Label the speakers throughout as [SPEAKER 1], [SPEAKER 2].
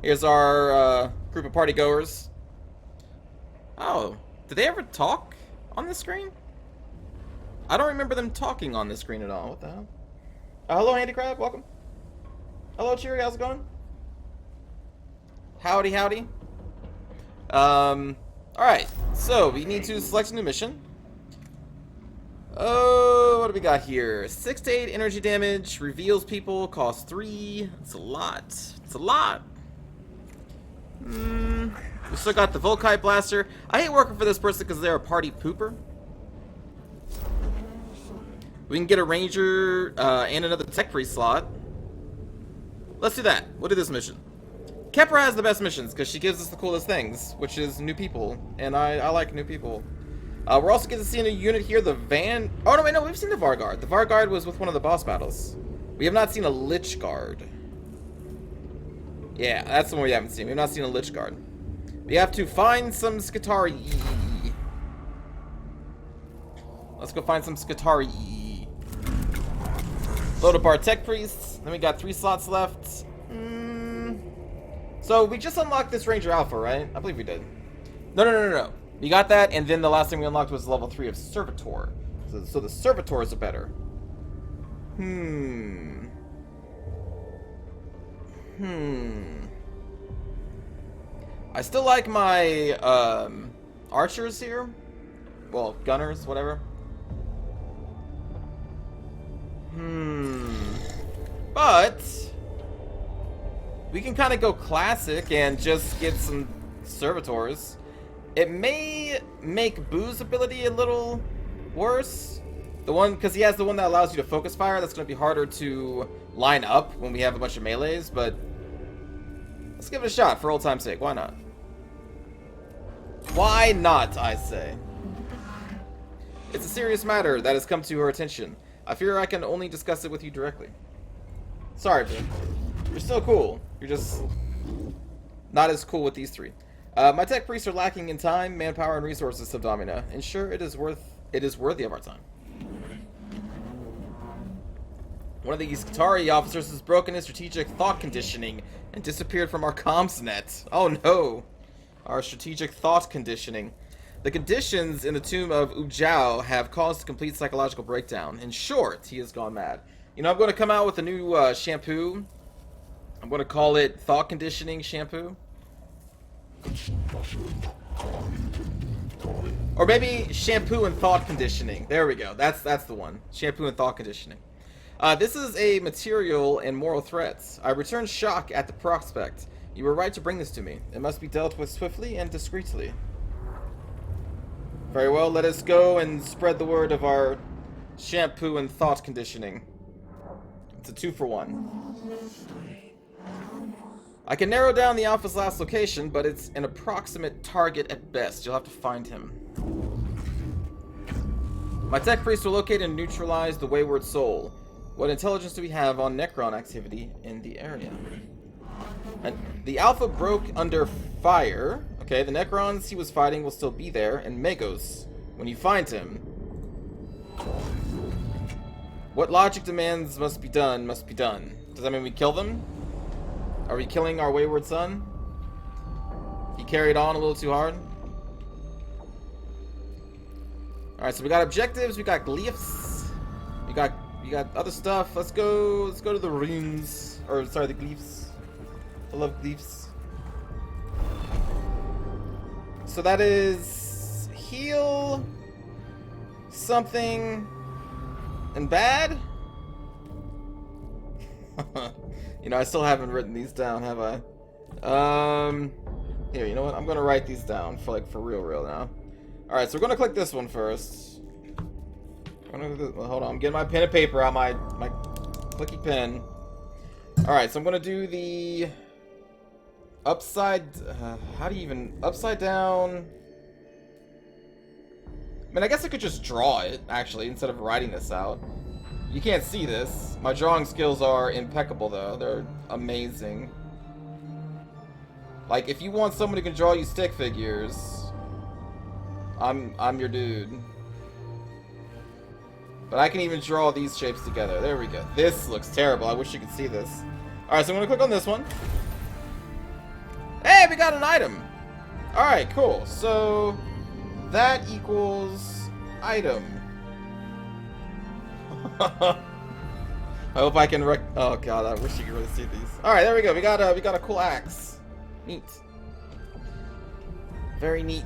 [SPEAKER 1] Here's our group of party goers. Oh, did they ever talk on the screen? I don't remember them talking on the screen at all. What the hell? Hello, Handy Crab. Welcome. Hello, Cheery. How's it going? Howdy, howdy. Alright. So, we need to select a new mission. Oh, what do we got here? 6 to 8 energy damage, reveals people, costs 3. It's a lot. It's a lot. We still got the Volkite Blaster. I hate working for this person because they're a party pooper. We can get a Ranger and another Tech Priest slot. Let's do that. We'll do this mission. Kepra has the best missions because she gives us the coolest things, which is new people. And I like new people. We're also getting to see a new unit here, the Van... Oh, no, wait, no, we've seen the Varguard. The Varguard was with one of the boss battles. We have not seen a Lich Guard. Yeah, that's the one we haven't seen. We have not seen a Lich Guard. We have to find some Skitari. Let's go find some Skitari. Load up our Tech Priests. Then we got 3 slots left. So we just unlocked this Ranger Alpha, right? I believe we did. No. We got that, and then the last thing we unlocked was level 3 of Servitor. So the Servitors are better. I still like my archers here. Well, gunners, whatever. But we can kind of go classic and just get some servitors. It may make Boo's ability a little worse. The one, because he has the one that allows you to focus fire. That's going to be harder to line up when we have a bunch of melees, but let's give it a shot for old time's sake. Why not? Why not, I say? It's a serious matter that has come to her attention. I fear I can only discuss it with you directly. Sorry, Boo. You're still cool. You're just not as cool with these 3. My tech priests are lacking in time, manpower, and resources, Subdomina. And sure, it is worthy of our time. One of the Skitari officers has broken his strategic thought conditioning and disappeared from our comms net. Oh no! Our strategic thought conditioning. The conditions in the tomb of Ujao have caused a complete psychological breakdown. In short, he has gone mad. You know, I'm going to come out with a new shampoo. I'm going to call it Thought Conditioning Shampoo. Or maybe Shampoo and Thought Conditioning. There we go. That's the one. Shampoo and Thought Conditioning. This is a material and moral threats. I return shock at the prospect. You were right to bring this to me. It must be dealt with swiftly and discreetly. Very well, let us go and spread the word of our shampoo and thought conditioning. It's a 2-for-1. I can narrow down the Alpha's last location, but it's an approximate target at best. You'll have to find him. My tech priest will locate and neutralize the wayward soul. What intelligence do we have on Necron activity in the area? And the Alpha broke under fire. Okay, the Necrons he was fighting will still be there, and Magos, when you find him. What logic demands must be done, must be done. Does that mean we kill them? Are we killing our wayward son? He carried on a little too hard. Alright, so we got objectives, we got glyphs, we got other stuff. Let's go to the runes. Or sorry, the glyphs. I love glyphs. So that is heal something and bad. You know, I still haven't written these down, have I? Here, you know what? I'm gonna write these down for real now. All right, so we're gonna click this one first. Hold on, I'm getting my pen and paper out, my clicky pen. All right, so I'm gonna do the upside. How do you even upside down? I mean, I guess I could just draw it actually instead of writing this out. You can't see this. My drawing skills are impeccable though. They're amazing. Like, if you want someone who can draw you stick figures, I'm your dude. But I can even draw these shapes together. There we go. This looks terrible. I wish you could see this. Alright, so I'm gonna click on this one. Hey, we got an item. Alright, cool. So, that equals item. I hope I can oh god, I wish you could really see these. Alright, there we go. We got a cool axe. Neat. Very neat.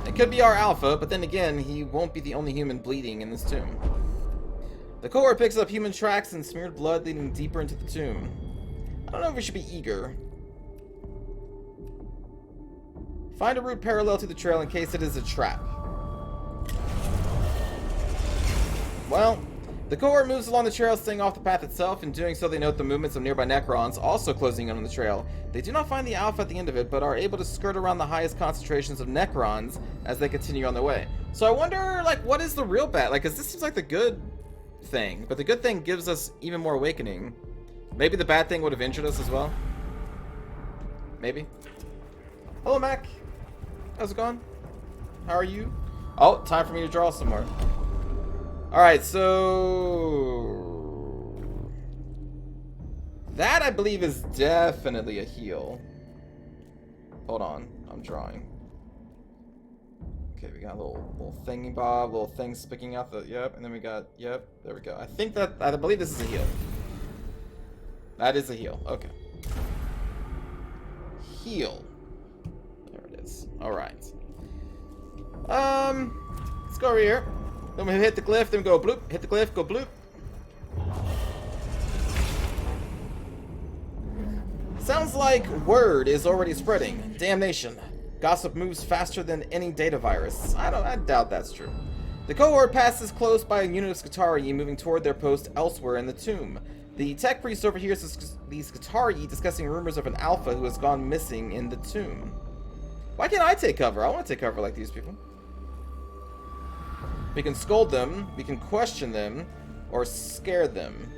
[SPEAKER 1] It could be our alpha, but then again, he won't be the only human bleeding in this tomb. The cohort picks up human tracks and smeared blood leading deeper into the tomb. I don't know if we should be eager. Find a route parallel to the trail in case it is a trap. Well, the cohort moves along the trail, staying off the path itself. In doing so, they note the movements of nearby Necrons, also closing in on the trail. They do not find the alpha at the end of it, but are able to skirt around the highest concentrations of Necrons as they continue on their way. So I wonder, like, what is the real bad? Like, because this seems like the good thing, but the good thing gives us even more awakening. Maybe the bad thing would have injured us as well. Maybe. Hello, Mac. How's it going? How are you? Oh, time for me to draw some more. Alright, so... that, I believe, is definitely a heal. Hold on. I'm drawing. Okay, we got a little thingy bob, little thing sticking out the... Yep, and then we got... Yep, there we go. I think that... I believe this is a heal. That is a heal. Okay. Heal. There it is. Alright. Let's go over here. Then we hit the glyph, then we go bloop. Hit the glyph, go bloop. Sounds like word is already spreading. Damnation. Gossip moves faster than any data virus. I doubt that's true. The cohort passes close by a unit of Skitarii moving toward their post elsewhere in the tomb. The tech priest overhears the Skitarii discussing rumors of an alpha who has gone missing in the tomb. Why can't I take cover? I want to take cover like these people. We can scold them, we can question them, or scare them.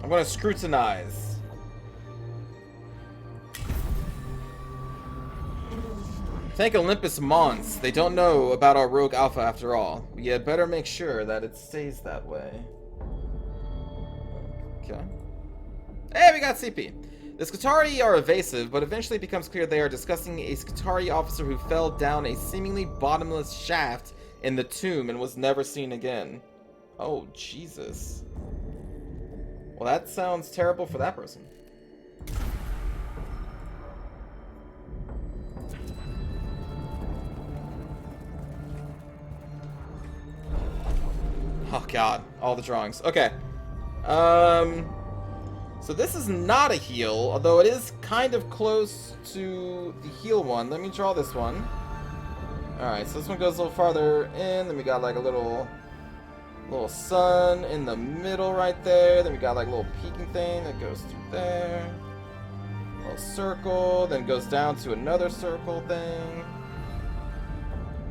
[SPEAKER 1] I'm gonna scrutinize. Thank Olympus Mons. They don't know about our rogue alpha after all. We had better make sure that it stays that way. Okay. Hey, we got CP. The Skitarii are evasive, but eventually it becomes clear they are discussing a Skitarii officer who fell down a seemingly bottomless shaft in the tomb and was never seen again. Oh, Jesus. Well, that sounds terrible for that person. Oh, God. All the drawings. Okay. So this is not a heal, although it is kind of close to the heal one. Let me draw this one. Alright, so this one goes a little farther in. Then we got like a little sun in the middle right there. Then we got like a little peeking thing that goes through there. A little circle, then goes down to another circle thing.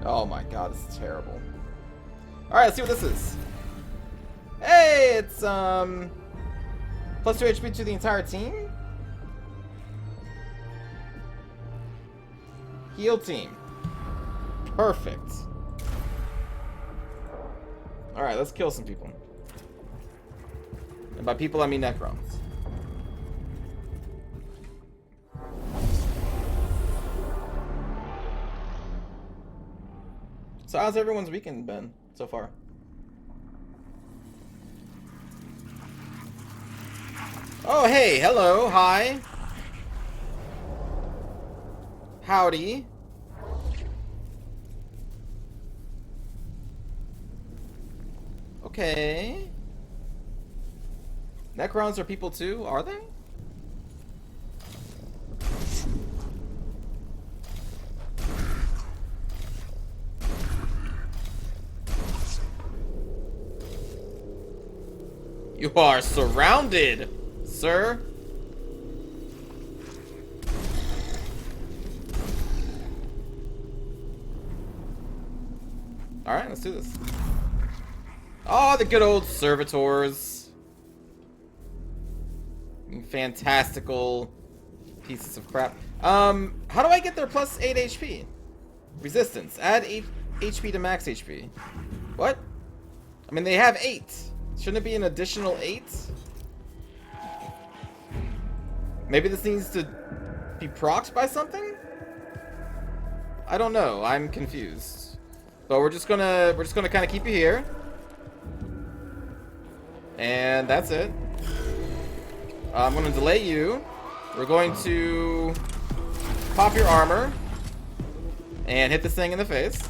[SPEAKER 1] Oh my god, this is terrible. Alright, let's see what this is. Hey, it's plus 2 HP to the entire team? Heal team. Perfect. Alright, let's kill some people. And by people, I mean Necrons. So how's everyone's weekend been so far? Oh, hey, hello, hi. Howdy. Okay. Necrons are people too, are they? You are surrounded, sir. Alright, let's do this. Oh, the good old servitors. Fantastical pieces of crap. How do I get their plus 8 HP? Resistance. Add 8 HP to max HP. What? I mean, they have 8. Shouldn't it be an additional 8? Maybe this needs to be procced by something? I don't know. I'm confused. But we're just gonna kind of keep you here. And that's it. I'm gonna delay you. We're going to pop your armor and hit this thing in the face.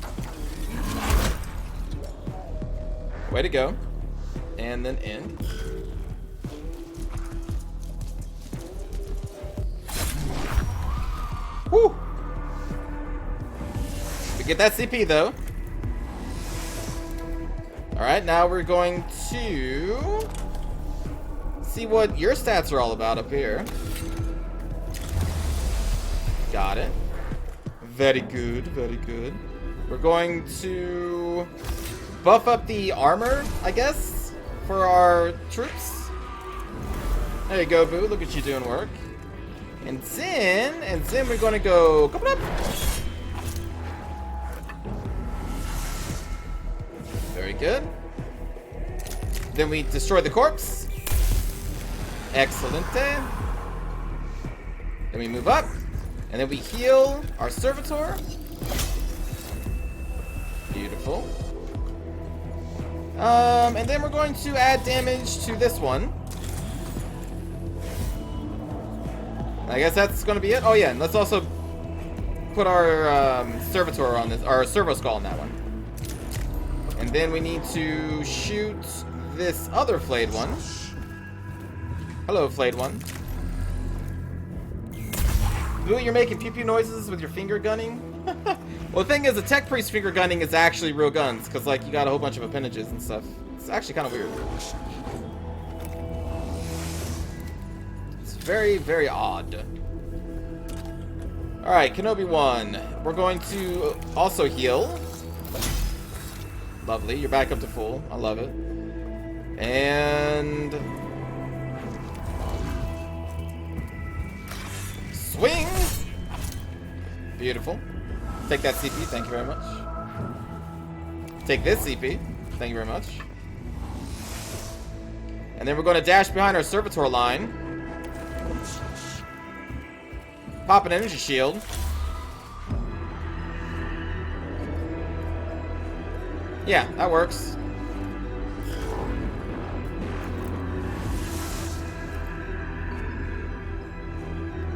[SPEAKER 1] Way to go. And then in. Woo! We get that CP though. Alright, now we're going to see what your stats are all about up here. Got it. Very good, very good. We're going to buff up the armor, I guess, for our troops. There you go, Boo. Look at you doing work. And then we're going to go... Come up. Very good. Then we destroy the corpse. Excellente. Then we move up. And then we heal our servitor. Beautiful. And then we're going to add damage to this one. I guess that's going to be it. Oh yeah, and let's also put our servitor on this, our servo skull on that one. And then we need to shoot this other flayed one. Hello, flayed one. Ooh, you're making pew pew noises with your finger gunning? Well, the thing is, the tech priest finger gunning is actually real guns, because, like, you got a whole bunch of appendages and stuff. It's actually kind of weird. It's very, very odd. Alright, Kenobi 1. We're going to also heal. Lovely, you're back up to full. I love it. And... swing! Beautiful. Take that CP, thank you very much. Take this CP, thank you very much. And then we're going to dash behind our servitor line. Pop an energy shield. Yeah, that works.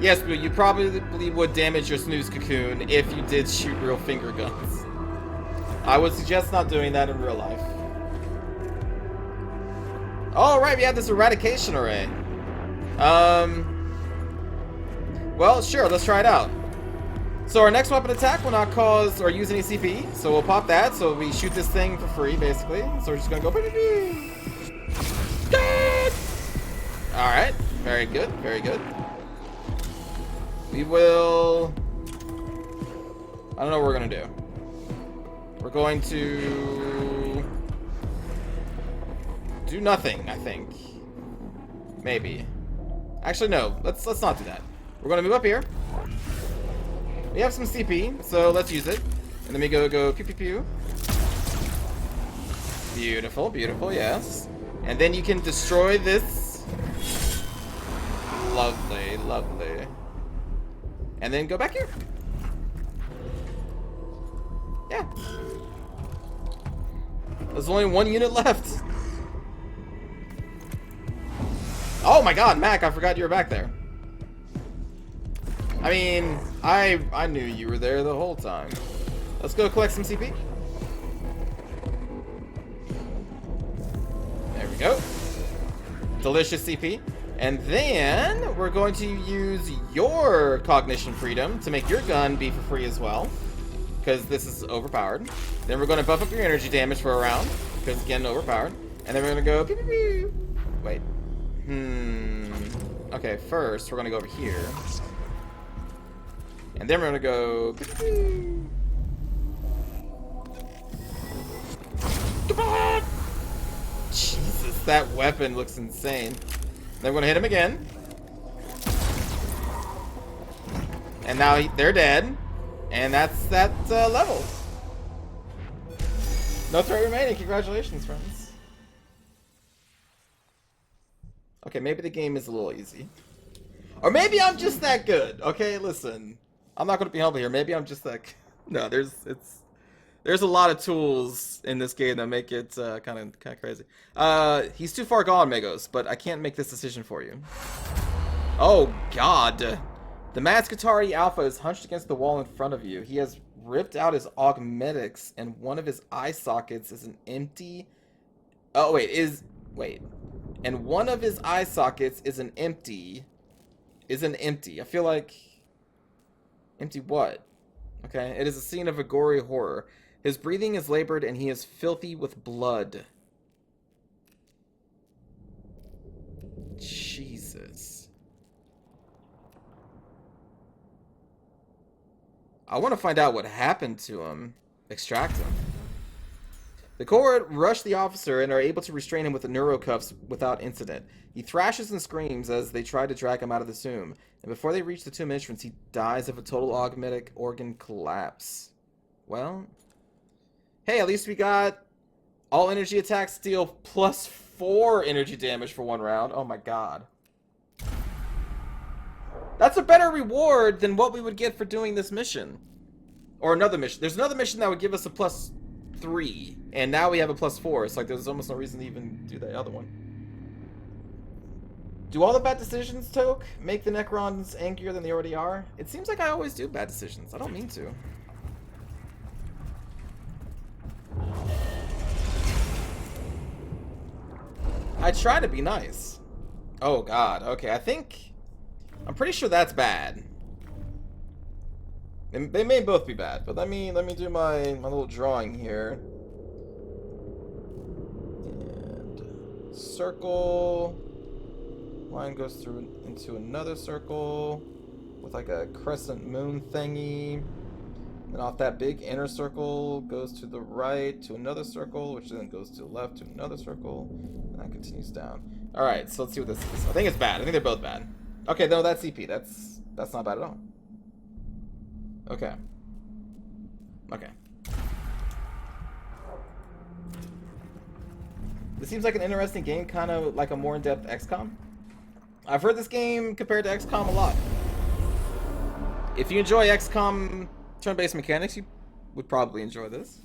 [SPEAKER 1] Yes, but you probably would damage your snooze cocoon if you did shoot real finger guns. I would suggest not doing that in real life. Oh, right, we have this eradication array. Well, sure, let's try it out. So our next weapon attack will not cause or use any CP, so we'll pop that, so we shoot this thing for free, basically. So we're just gonna go... Alright, very good, very good. We will... I don't know what we're gonna do. We're going to... do nothing, I think. Maybe. Actually, no. Let's not do that. We're gonna move up here. We have some CP, so let's use it. And then we go pew pew pew. Beautiful, beautiful, yes. And then you can destroy this. Lovely, lovely. And then go back here. Yeah. There's only one unit left. Oh my god, Mac, I forgot you were back there. I mean, I knew you were there the whole time. Let's go collect some CP. There we go. Delicious CP. And then we're going to use your cognition freedom to make your gun be for free as well, because this is overpowered. Then we're going to buff up your energy damage for a round, because again, overpowered. And then we're going to go pew pew pew. Wait. Okay, first we're going to go over here. And then we're gonna go... Jesus, that weapon looks insane. Then we're gonna hit him again. And now they're dead. And that's that level. No threat remaining. Congratulations, friends. Okay, maybe the game is a little easy. Or maybe I'm just that good. Okay, listen. I'm not going to be humble here. Maybe I'm just that... No, there's a lot of tools in this game that make it kind of crazy. He's too far gone, Megos, but I can't make this decision for you. Oh, God. The Maskatari Alpha is hunched against the wall in front of you. He has ripped out his augmetics, and one of his eye sockets is an empty... Oh, wait. And one of his eye sockets is an empty... I feel like... Empty what? Okay. It is a scene of a gory horror. His breathing is labored, and he is filthy with blood. Jesus. I want to find out what happened to him. Extract him. The cohort rush the officer and are able to restrain him with the neurocuffs without incident. He thrashes and screams as they try to drag him out of the tomb. And before they reach the tomb entrance, he dies of a total augmetic organ collapse. Well... Hey, at least we got all energy attacks deal +4 energy damage for 1 round. Oh my god. That's a better reward than what we would get for doing this mission. Or another mission. There's another mission that would give us a +3. And now we have a +4. It's like there's almost no reason to even do that other one. Do all the bad decisions, Toke, make the Necrons angrier than they already are? It seems like I always do bad decisions. I don't mean to. I try to be nice. Oh god, okay, I'm pretty sure that's bad. They may both be bad, but let me do my little drawing here. And circle. Line goes through into another circle with like a crescent moon thingy. Then off that big inner circle goes to the right to another circle, which then goes to the left to another circle, and that continues down. All right, so let's see what this is. I think it's bad. I think they're both bad. Okay, no, that's CP. That's not bad at all. Okay. Okay. This seems like an interesting game, kind of like a more in-depth XCOM. I've heard this game compared to XCOM a lot. If you enjoy XCOM turn-based mechanics, you would probably enjoy this.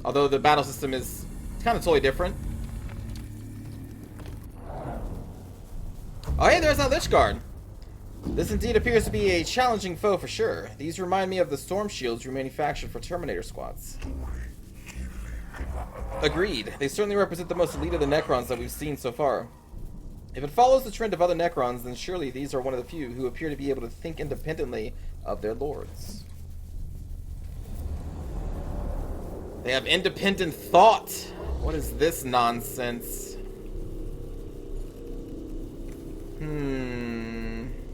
[SPEAKER 1] Although the battle system is kind of totally different. Oh hey, there's that Lich Guard. This indeed appears to be a challenging foe for sure. These remind me of the storm shields you manufactured for Terminator squads. Agreed. They certainly represent the most elite of the Necrons that we've seen so far. If it follows the trend of other Necrons, then surely these are one of the few who appear to be able to think independently of their lords. They have independent thought. What is this nonsense?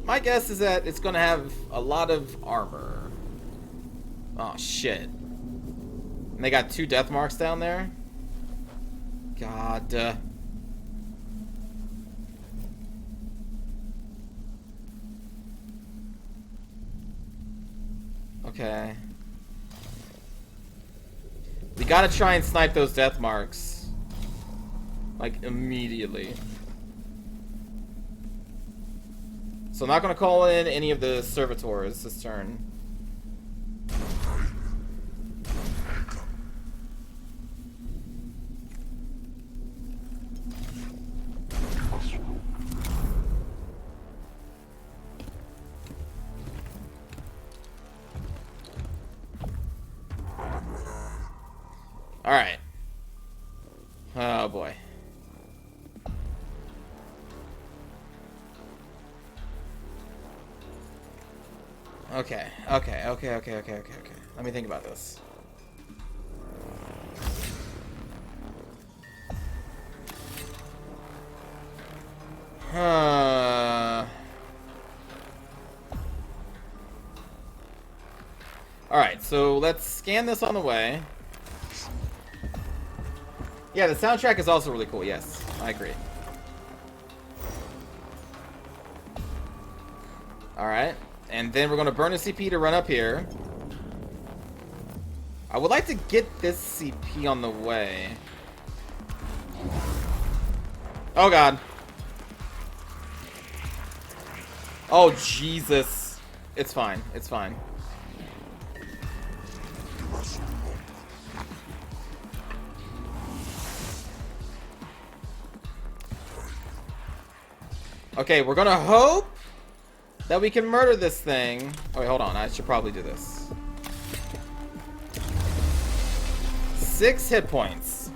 [SPEAKER 1] My guess is that it's going to have a lot of armor. Oh, shit. And they got 2 death marks down there? God. Okay. We gotta try and snipe those death marks. Like, immediately. So I'm not gonna call in any of the servitors this turn. Alright. Oh boy. Okay. Let me think about this. Alright, so let's scan this on the way. Yeah, the soundtrack is also really cool, yes. I agree. Alright. And then we're going to burn a CP to run up here. I would like to get this CP on the way. Oh, God. Oh, Jesus. It's fine. It's fine. Okay, we're gonna hope that we can murder this thing. Oh, wait, hold on. I should probably do this. 6 hit points.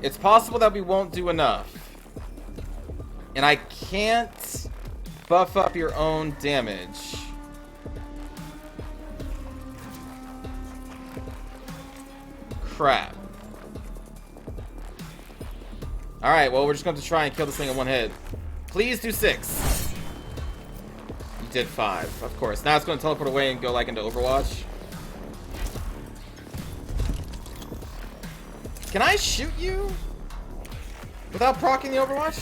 [SPEAKER 1] It's possible that we won't do enough. And I can't buff up your own damage. Crap. Alright, well, we're just going to try and kill this thing in one hit. Please do 6. You did 5, of course. Now it's going to teleport away and go, like, into Overwatch. Can I shoot you without proccing the Overwatch?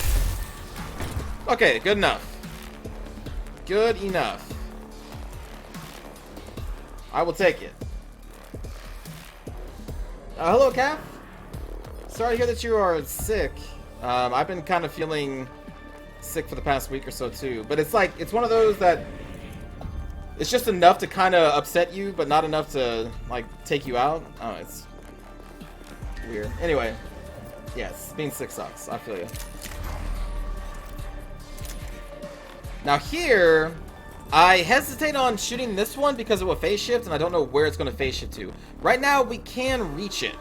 [SPEAKER 1] Okay, good enough. Good enough. I will take it. Hello, Cap. Sorry to hear that you are sick. I've been kind of feeling sick for the past week or so too. But it's like, it's one of those that it's just enough to kind of upset you, but not enough to like take you out. Oh, it's weird. Anyway, yes, being sick sucks. I feel you. Now here, I hesitate on shooting this one because of a phase shift, and I don't know where it's going to phase shift to. Right now, we can reach it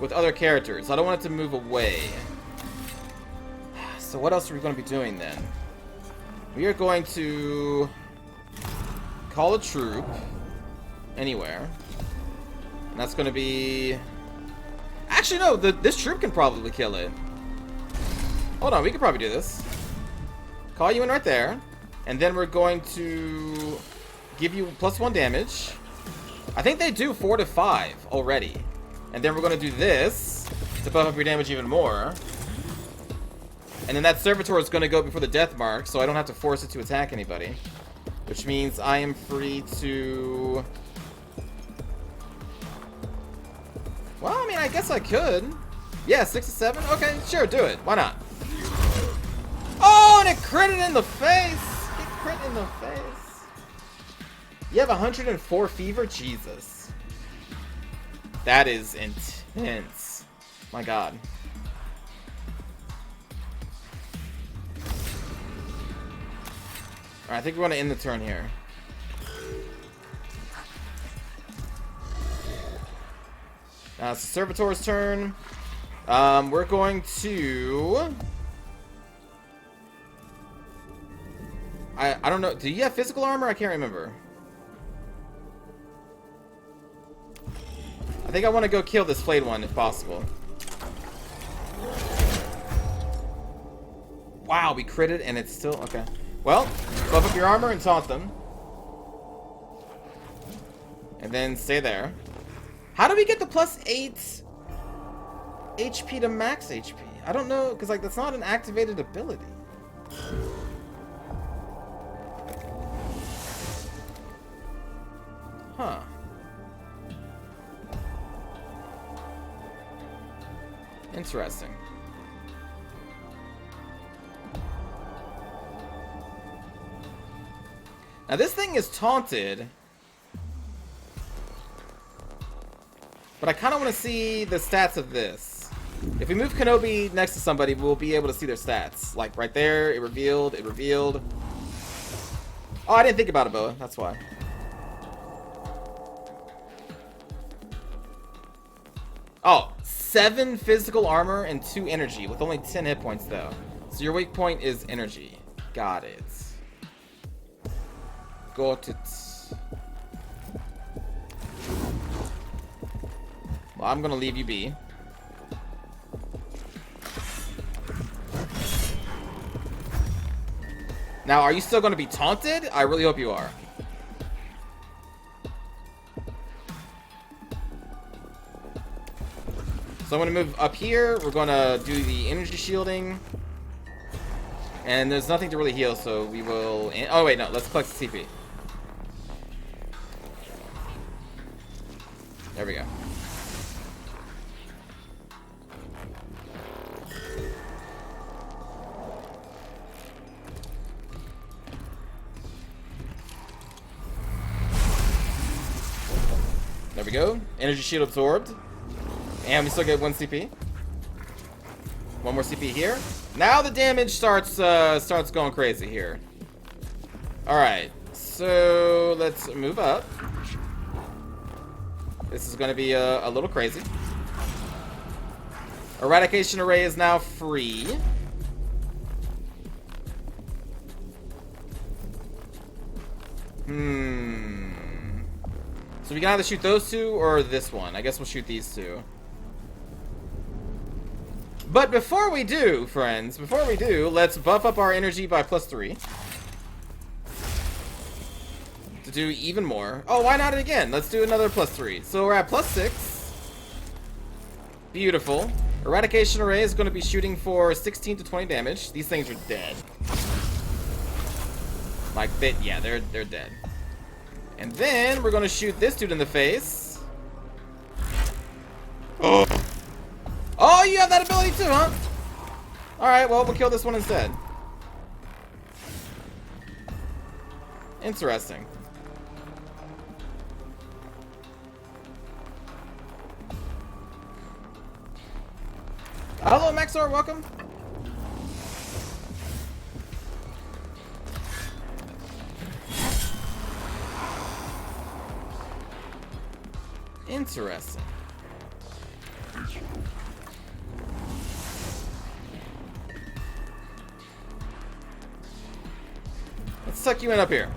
[SPEAKER 1] with other characters. I don't want it to move away. So what else are we going to be doing then? We are going to call a troop anywhere. And that's going to be... Actually, no, this troop can probably kill it. Hold on, we can probably do this. Call you in right there. And then we're going to give you +1 damage. I think they do 4 to 5 already. And then we're going to do this to buff up your damage even more. And then that servitor is going to go before the death mark, so I don't have to force it to attack anybody. Which means I am free to... Well, I mean, I guess I could. Yeah, 6 to 7? Okay, sure, do it. Why not? Oh, and it critted in the face! It crit in the face. You have 104 fever? Jesus. That is intense. My God. Alright, I think we're going to end the turn here. Now it's the Servitor's turn. We're going to... I don't know. Do you have physical armor? I can't remember. I think I want to go kill this flayed one if possible. Wow, we critted and it's still... Okay. Well, buff up your armor and taunt them. And then stay there. How do we get the +8 HP to max HP? I don't know, because like that's not an activated ability. Huh. Interesting. Now this thing is taunted, but I kind of want to see the stats of this. If we move Kenobi next to somebody, we'll be able to see their stats. Like right there, it revealed, it revealed. Oh, I didn't think about it, Boa. That's why. Oh, 7 physical armor and 2 energy with only 10 hit points though. So your weak point is energy. Got it. Got it. Well, I'm gonna leave you be. Now, are you still gonna be taunted? I really hope you are. So I'm gonna move up here. We're gonna do the energy shielding. And there's nothing to really heal, so we will... Oh, wait, no. Let's collect the CP. There we go. There we go. Energy shield absorbed. And we still get 1 CP. 1 more CP here. Now the damage starts going crazy here. Alright. So let's move up. This is going to be a little crazy. Eradication array is now free. So we can either shoot those two or this one. I guess we'll shoot these two. But before we do, friends, let's buff up our energy by +3. To do even more. Oh, why not again? Let's do another +3. So we're at +6. Beautiful. Eradication array is going to be shooting for 16 to 20 damage. These things are dead. Like, yeah, they're dead. And then we're going to shoot this dude in the face. Oh, you have that ability too, huh? Alright, well, we'll kill this one instead. Interesting. Hello, Maxor, welcome. Interesting. Let's suck you in up here.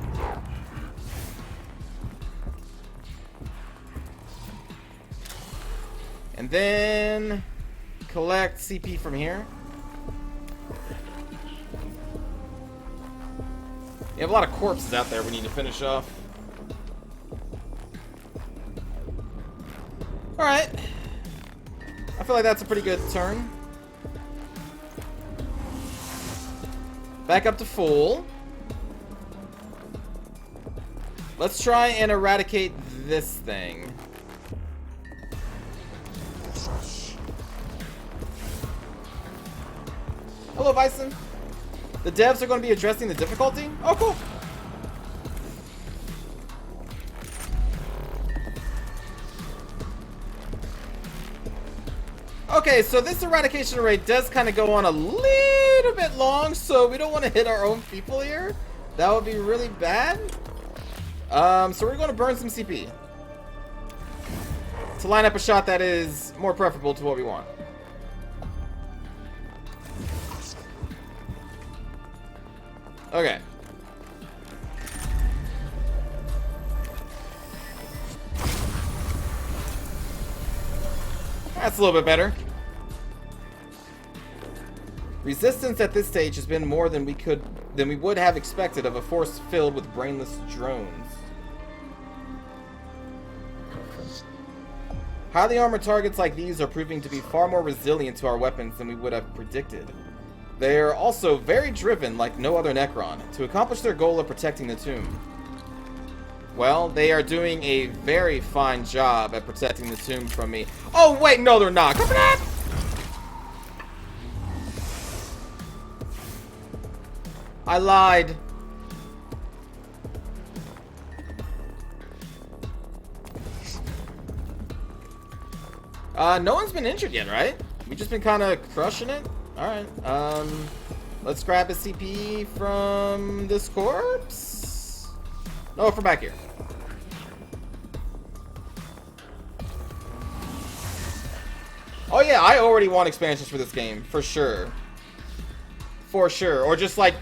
[SPEAKER 1] And then collect CP from here. You have a lot of corpses out there we need to finish off. Alright. I feel like that's a pretty good turn. Back up to full. Let's try and eradicate this thing. Hello, Bison. The devs are going to be addressing the difficulty? Oh, cool. Okay, so this eradication array does kind of go on a little bit long, so we don't want to hit our own people here. That would be really bad. So we're going to burn some CP to line up a shot that is more preferable to what we want. Okay. That's a little bit better. Resistance at this stage has been more than we would have expected of a force filled with brainless drones. Highly armored targets like these are proving to be far more resilient to our weapons than we would have predicted. They are also very driven like no other Necron to accomplish their goal of protecting the tomb. Well, they are doing a very fine job at protecting the tomb from me. Oh wait, no they're not. Come on! I lied. No one's been injured yet, right? We've just been kind of crushing it. Alright, let's grab a CP from this corpse. No, from back here. Oh yeah, I already want expansions for this game, for sure. For sure. Or just like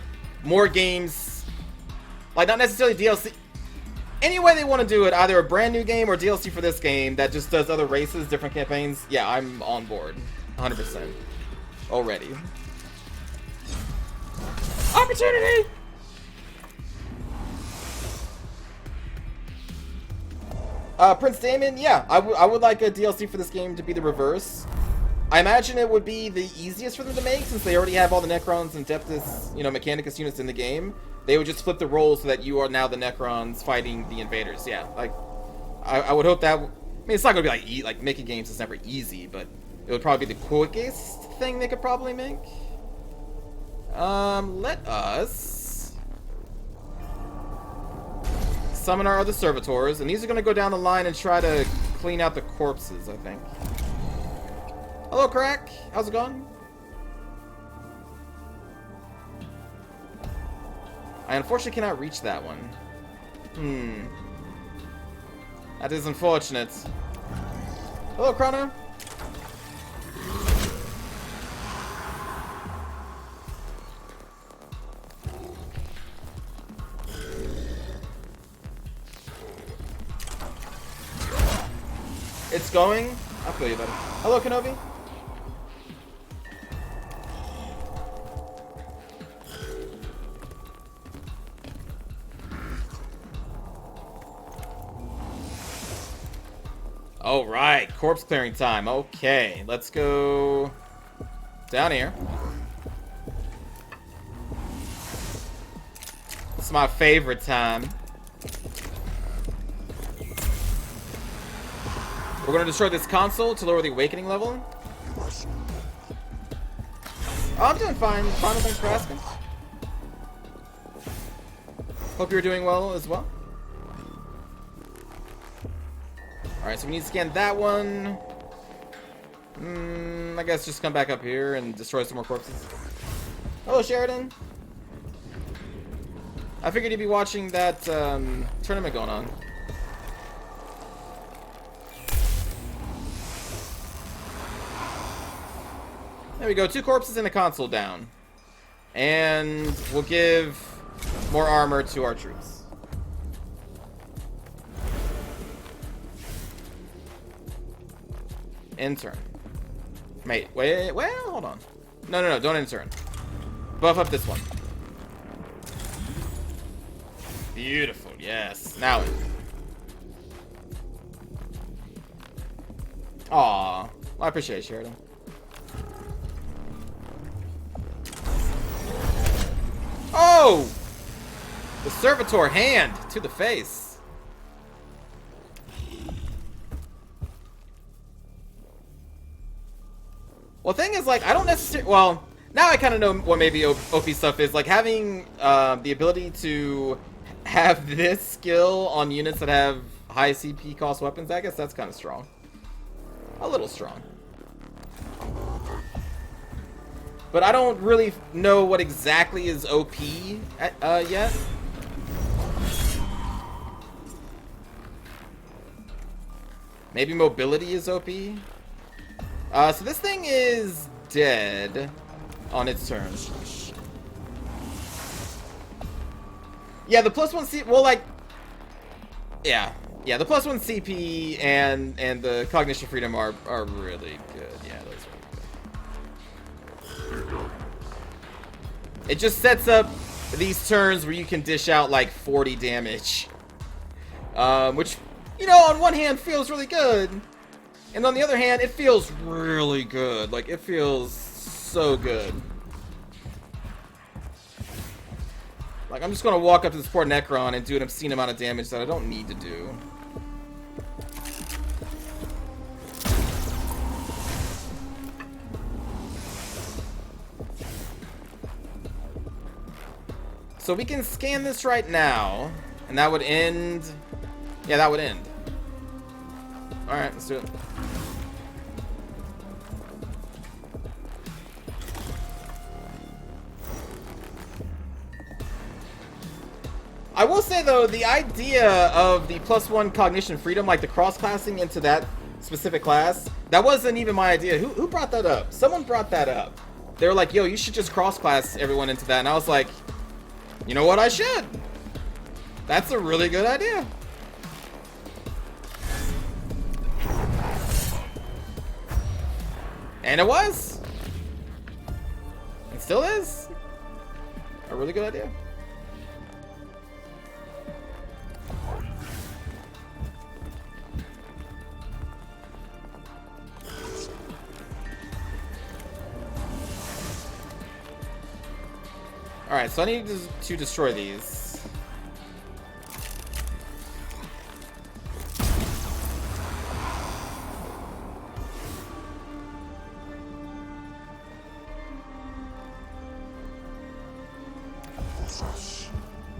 [SPEAKER 1] more games, like not necessarily DLC. Any way they want to do it, either a brand new game or DLC for this game that just does other races, different campaigns. Yeah, I'm on board. 100%. Already. Opportunity! Prince Damon, yeah, I would like a DLC for this game to be the reverse. I imagine it would be the easiest for them to make, since they already have all the Necrons and Adeptus, you know, Mechanicus units in the game. They would just flip the roles so that you are now the Necrons fighting the invaders. Yeah, like, I would hope that... I mean, it's not going to be like making games is never easy, but it would probably be the quickest thing they could probably make. Let us summon our other servitors, and these are going to go down the line and try to clean out the corpses, I think. Hello, Crack. How's it going? I unfortunately cannot reach that one. That is unfortunate. Hello, Chrono. It's going. I feel you, buddy. Hello, Kenobi. All right, corpse clearing time. Okay, let's go down here. It's my favorite time. We're going to destroy this console to lower the awakening level. Oh, I'm doing fine. Final, thanks for asking. Hope you're doing well as well. Alright, so we need to scan that one. I guess just come back up here and destroy some more corpses. Hello, Sheridan. I figured you'd be watching that tournament going on. There we go, 2 corpses and a console down. And we'll give more armor to our troops. Intern. Wait, well, hold on. No, don't intern. Buff up this one. Beautiful, yes. Now it. Aw, well, I appreciate it, Sheridan. Oh! The servitor hand to the face. Well, thing is, like, I don't necessarily... Well, now I kind of know what maybe OP stuff is. Like, having the ability to have this skill on units that have high CP cost weapons, I guess that's kind of strong. A little strong. But I don't really know what exactly is OP yet. Maybe mobility is OP. So this thing is dead on its turn. Yeah, the +1 C... Well, like... Yeah, the +1 CP and the cognition freedom are really good. Yeah, those are really good. It just sets up these turns where you can dish out like 40 damage. Which, you know, on one hand feels really good. And on the other hand, it feels really good. Like, it feels so good. Like, I'm just gonna walk up to this poor Necron and do an obscene amount of damage that I don't need to do. So we can scan this right now, and that would end... Yeah, that would end. Alright, let's do it. I will say, though, the idea of the +1 cognition freedom, like the cross-classing into that specific class, that wasn't even my idea. Who brought that up? Someone brought that up. They were like, yo, you should just cross-class everyone into that. And I was like, you know what? I should. That's a really good idea. And it was. It still is. A really good idea. Alright, so I need to destroy these.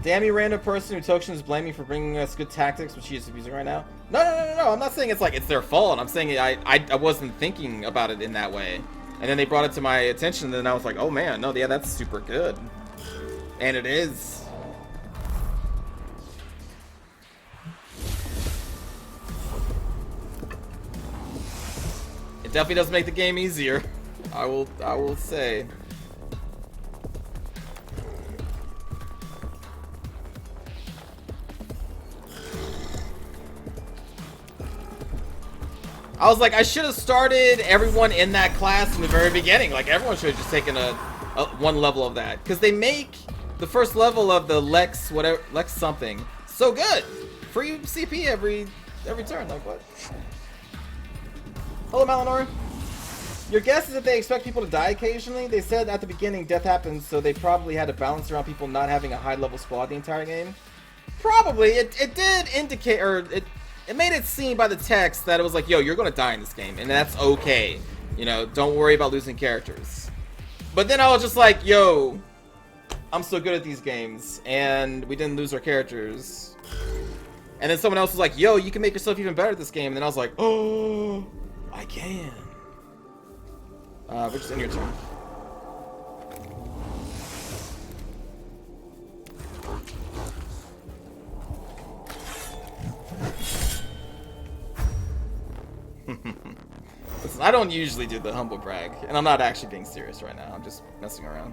[SPEAKER 1] Damn you, random person who tokshen is blaming me for bringing us good tactics, which he is abusing right now. No. I'm not saying it's like it's their fault. I'm saying I wasn't thinking about it in that way. And then they brought it to my attention, and then I was like, oh man, no, yeah, that's super good. And it is. It definitely does make the game easier. I will say. I was like, I should have started everyone in that class from the very beginning. Like, everyone should have just taken a one level of that. Because they make the first level of the Lex, whatever, Lex something, so good. Free CP every turn. Like, what? Hello, Malinor. Your guess is that they expect people to die occasionally? They said at the beginning death happens, so they probably had to balance around people not having a high-level squad the entire game. Probably. It did indicate, or it made it seem by the text that it was like, yo, you're gonna die in this game, and that's okay. You know, don't worry about losing characters. But then I was just like, yo, I'm so good at these games, and we didn't lose our characters. And then someone else was like, yo, you can make yourself even better at this game. And then I was like, oh, I can. We're just in your turn. Listen, I don't usually do the humble brag, and I'm not actually being serious right now. I'm just messing around.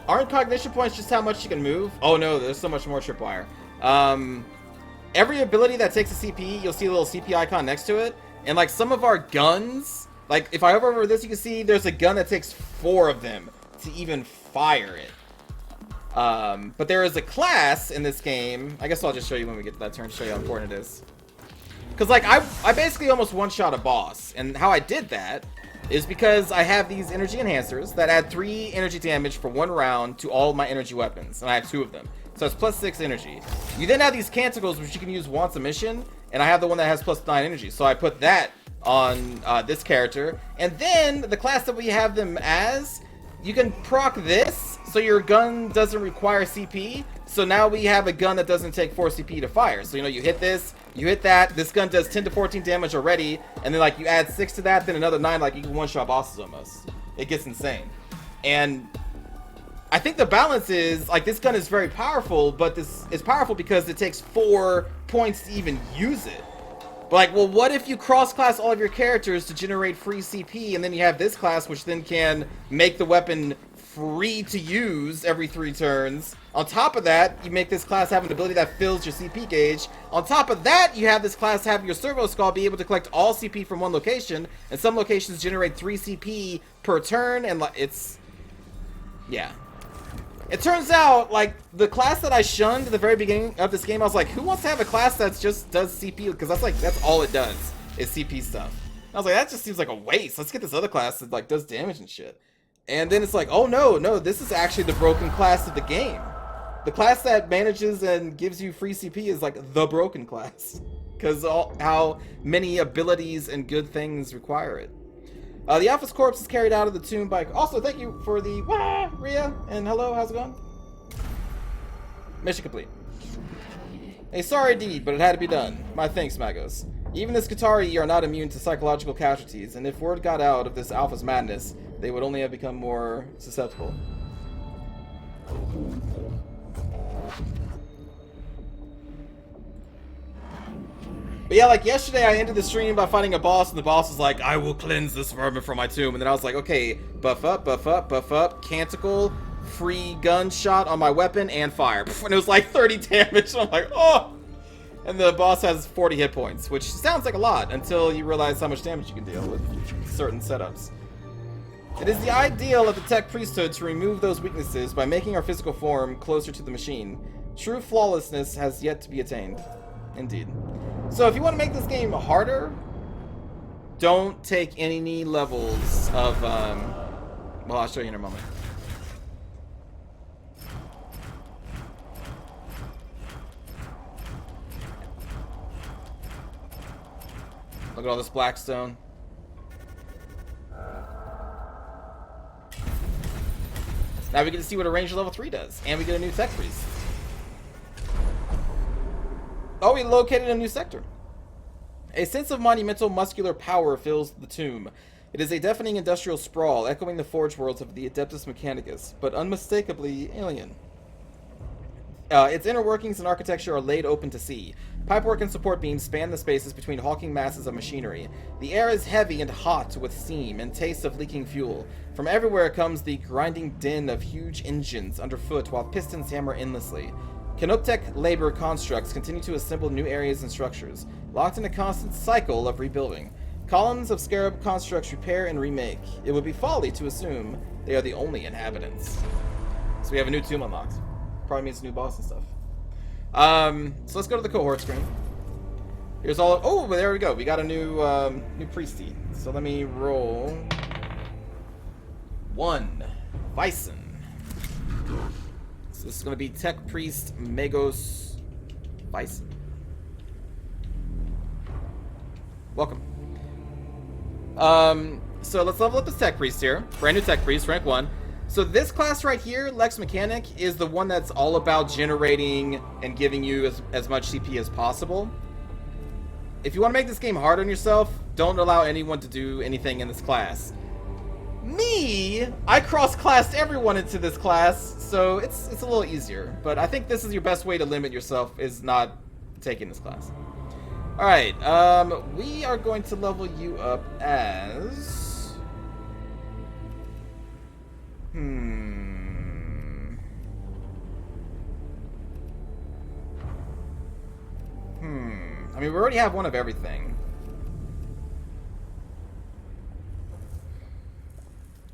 [SPEAKER 1] Aren't cognition points just how much you can move? Oh no, there's so much more, Tripwire. Every ability that takes a CP, you'll see a little CP icon next to it. And like some of our guns, like if I hover over this, you can see there's a gun that takes 4 of them to even fire it. But there is a class in this game. I guess I'll just show you when we get to that turn to show you how important it is. Because like I basically almost one-shot a boss. And how I did that is because I have these energy enhancers that add 3 energy damage for 1 round to all of my energy weapons. And I have 2 of them. So it's plus 6 energy. You then have these canticles, which you can use once a mission. And I have the one that has plus 9 energy. So I put that on this character. And then the class that we have them as, you can proc this. So your gun doesn't require CP. So now we have a gun that doesn't take 4 CP to fire. So, you know, you hit this, you hit that. This gun does 10 to 14 damage already. And then, like, you add 6 to that, then another 9. Like, you can one-shot bosses almost. It gets insane. And I think the balance is, like, this gun is very powerful, but this is powerful because it takes 4 points to even use it. But, like, well, what if you cross-class all of your characters to generate free CP, and then you have this class, which then can make the weapon free to use every 3 turns. On top of that, you make this class have an ability that fills your CP gauge. On top of that, you have this class have your servo skull be able to collect all CP from one location, and some locations generate 3 CP per turn, and it's... yeah. It turns out, like, the class that I shunned at the very beginning of this game, I was like, who wants to have a class that just does CP? Because that's, like, that's all it does, is CP stuff. And I was like, that just seems like a waste. Let's get this other class that, like, does damage and shit. And then it's like, oh no, this is actually the broken class of the game. The class that manages and gives you free CP is like the broken class. Because how many abilities and good things require it. The Office Corpse is carried out of the tomb by... Also, thank you for the... Wah, Rhea, and hello, how's it going? Mission complete. A sorry deed, but it had to be done. My thanks, Magos. Even the Skitarii are not immune to psychological casualties, and if word got out of this Alpha's madness, they would only have become more susceptible. But yeah, like yesterday I ended the stream by fighting a boss, and the boss was like, I will cleanse this vermin from my tomb. And then I was like, okay, buff up, canticle, free gunshot on my weapon, and fire. And it was like 30 damage, and I'm like, oh! And the boss has 40 hit points, which sounds like a lot until you realize how much damage you can deal with certain setups. It is the ideal of the tech priesthood to remove those weaknesses by making our physical form closer to the machine. True flawlessness has yet to be attained. Indeed. So if you want to make this game harder, don't take any levels of, well, I'll show you in a moment. Look at all this blackstone. Now we get to see what a ranger level 3 does, and we get a new tech priest. Oh, we located a new sector. A sense of monumental muscular power fills the tomb. It is a deafening industrial sprawl, echoing the forge worlds of the Adeptus Mechanicus, but unmistakably alien. Its inner workings and architecture are laid open to see. Pipework and support beams span the spaces between hulking masses of machinery. The air is heavy and hot with steam and tastes of leaking fuel. From everywhere comes the grinding din of huge engines underfoot while pistons hammer endlessly. Canoptech labor constructs continue to assemble new areas and structures, locked in a constant cycle of rebuilding. Columns of scarab constructs repair and remake. It would be folly to assume they are the only inhabitants. So we have a new tomb unlocked. Probably means a new boss and stuff. So let's go to the cohort screen. Here's all. Oh, there we go. We got a new new priesty. So let me roll 1 Bison. So this is going to be Tech Priest Magos Bison. Welcome. So let's level up this Tech Priest here. Brand new Tech Priest, rank 1. So this class right here, Lex Mechanic, is the one that's all about generating and giving you as much CP as possible. If you want to make this game hard on yourself, don't allow anyone to do anything in this class. Me, I cross-classed everyone into this class, so it's a little easier. But I think this is your best way to limit yourself, is not taking this class. Alright, we are going to level you up as... I mean, we already have one of everything.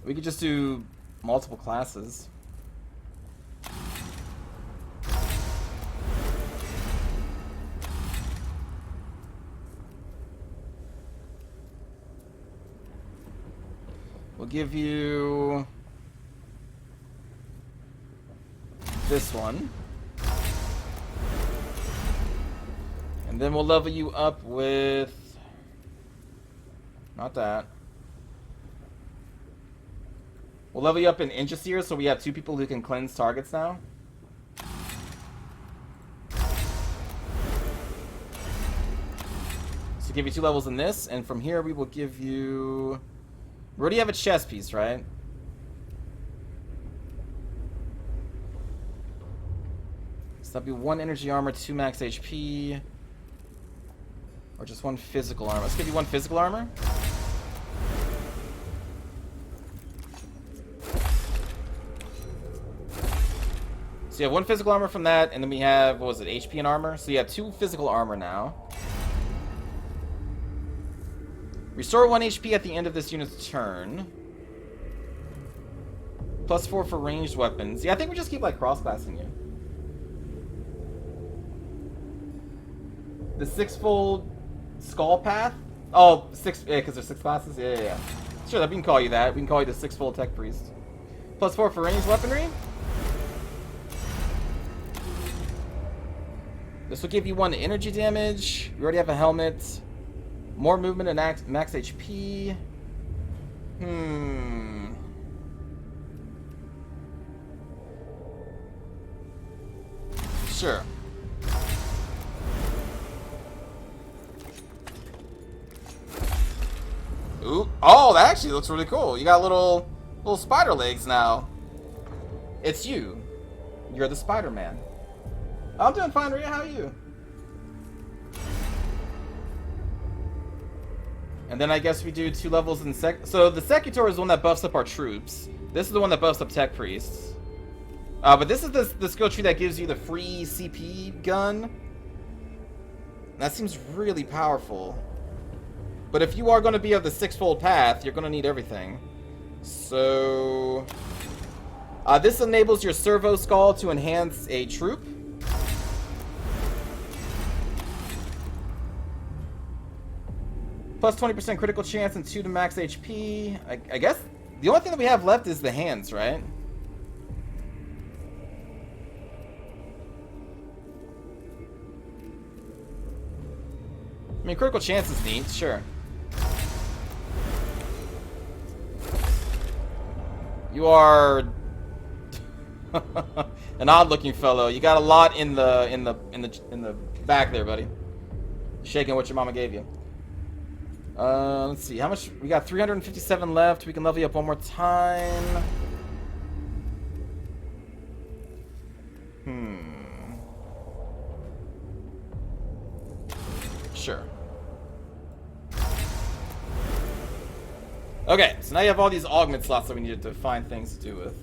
[SPEAKER 1] We could just do multiple classes. We'll give you this one. And then we'll level you up with... not that. We'll level you up in Inchseer, so we have 2 people who can cleanse targets now. So give you 2 levels in this, and from here we will give you... we already have a chest piece, right? So that'd be 1 energy armor, 2 max HP. Or just 1 physical armor. Let's give you 1 physical armor. So you have 1 physical armor from that, and then we have, what was it, HP and armor? So you have 2 physical armor now. Restore 1 HP at the end of this unit's turn. +4 for ranged weapons. Yeah, I think we just keep, like, cross-classing you. The 6-fold skull path? Oh, 6, yeah, because there's 6 classes? Yeah. Sure, we can call you that. We can call you the 6-fold Tech Priest. +4 for ranged weaponry. This will give you 1 energy damage. We already have a helmet. More movement and max HP. Sure. Ooh. Oh, that actually looks really cool. You got little spider legs now. It's you. You're the Spider-Man. I'm doing fine, Rhea. How are you? And then I guess we do 2 levels in so the Secutor is the one that buffs up our troops. This is the one that buffs up Tech Priests. But this is the skill tree that gives you the free CP gun. That seems really powerful. But if you are going to be of the 6-fold path, you're going to need everything. So... this enables your servo skull to enhance a troop. Plus 20% critical chance and 2 to max HP. I guess the only thing that we have left is the hands, right? I mean, critical chance is neat, sure. You are an odd-looking fellow. You got a lot in the back there, buddy. Shaking what your mama gave you. Let's see. How much? We got 357 left. We can level you up one more time. Sure. Okay, so now you have all these augment slots that we needed to find things to do with.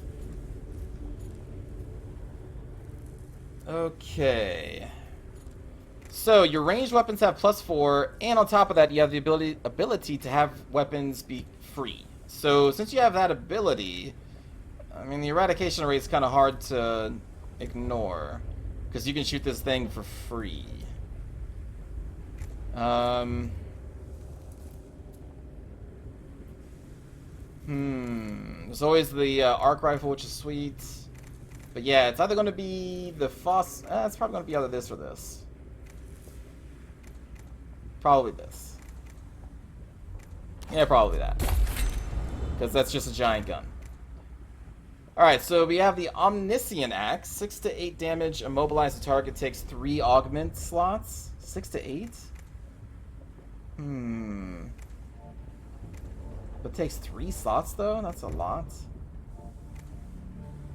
[SPEAKER 1] Okay. So your ranged weapons have +4, and on top of that, you have the ability to have weapons be free. So since you have that ability, I mean, the eradication rate is kind of hard to ignore, because you can shoot this thing for free. There's always the arc rifle, which is sweet. But yeah, it's either going to be the Foss... it's probably going to be either this or this. Probably this. Yeah, probably that. Because that's just a giant gun. Alright, so we have the Omniscient Axe. 6 to 8 damage. Immobilize the target. Takes 3 augment slots. 6 to 8? But takes 3 slots, though? That's a lot.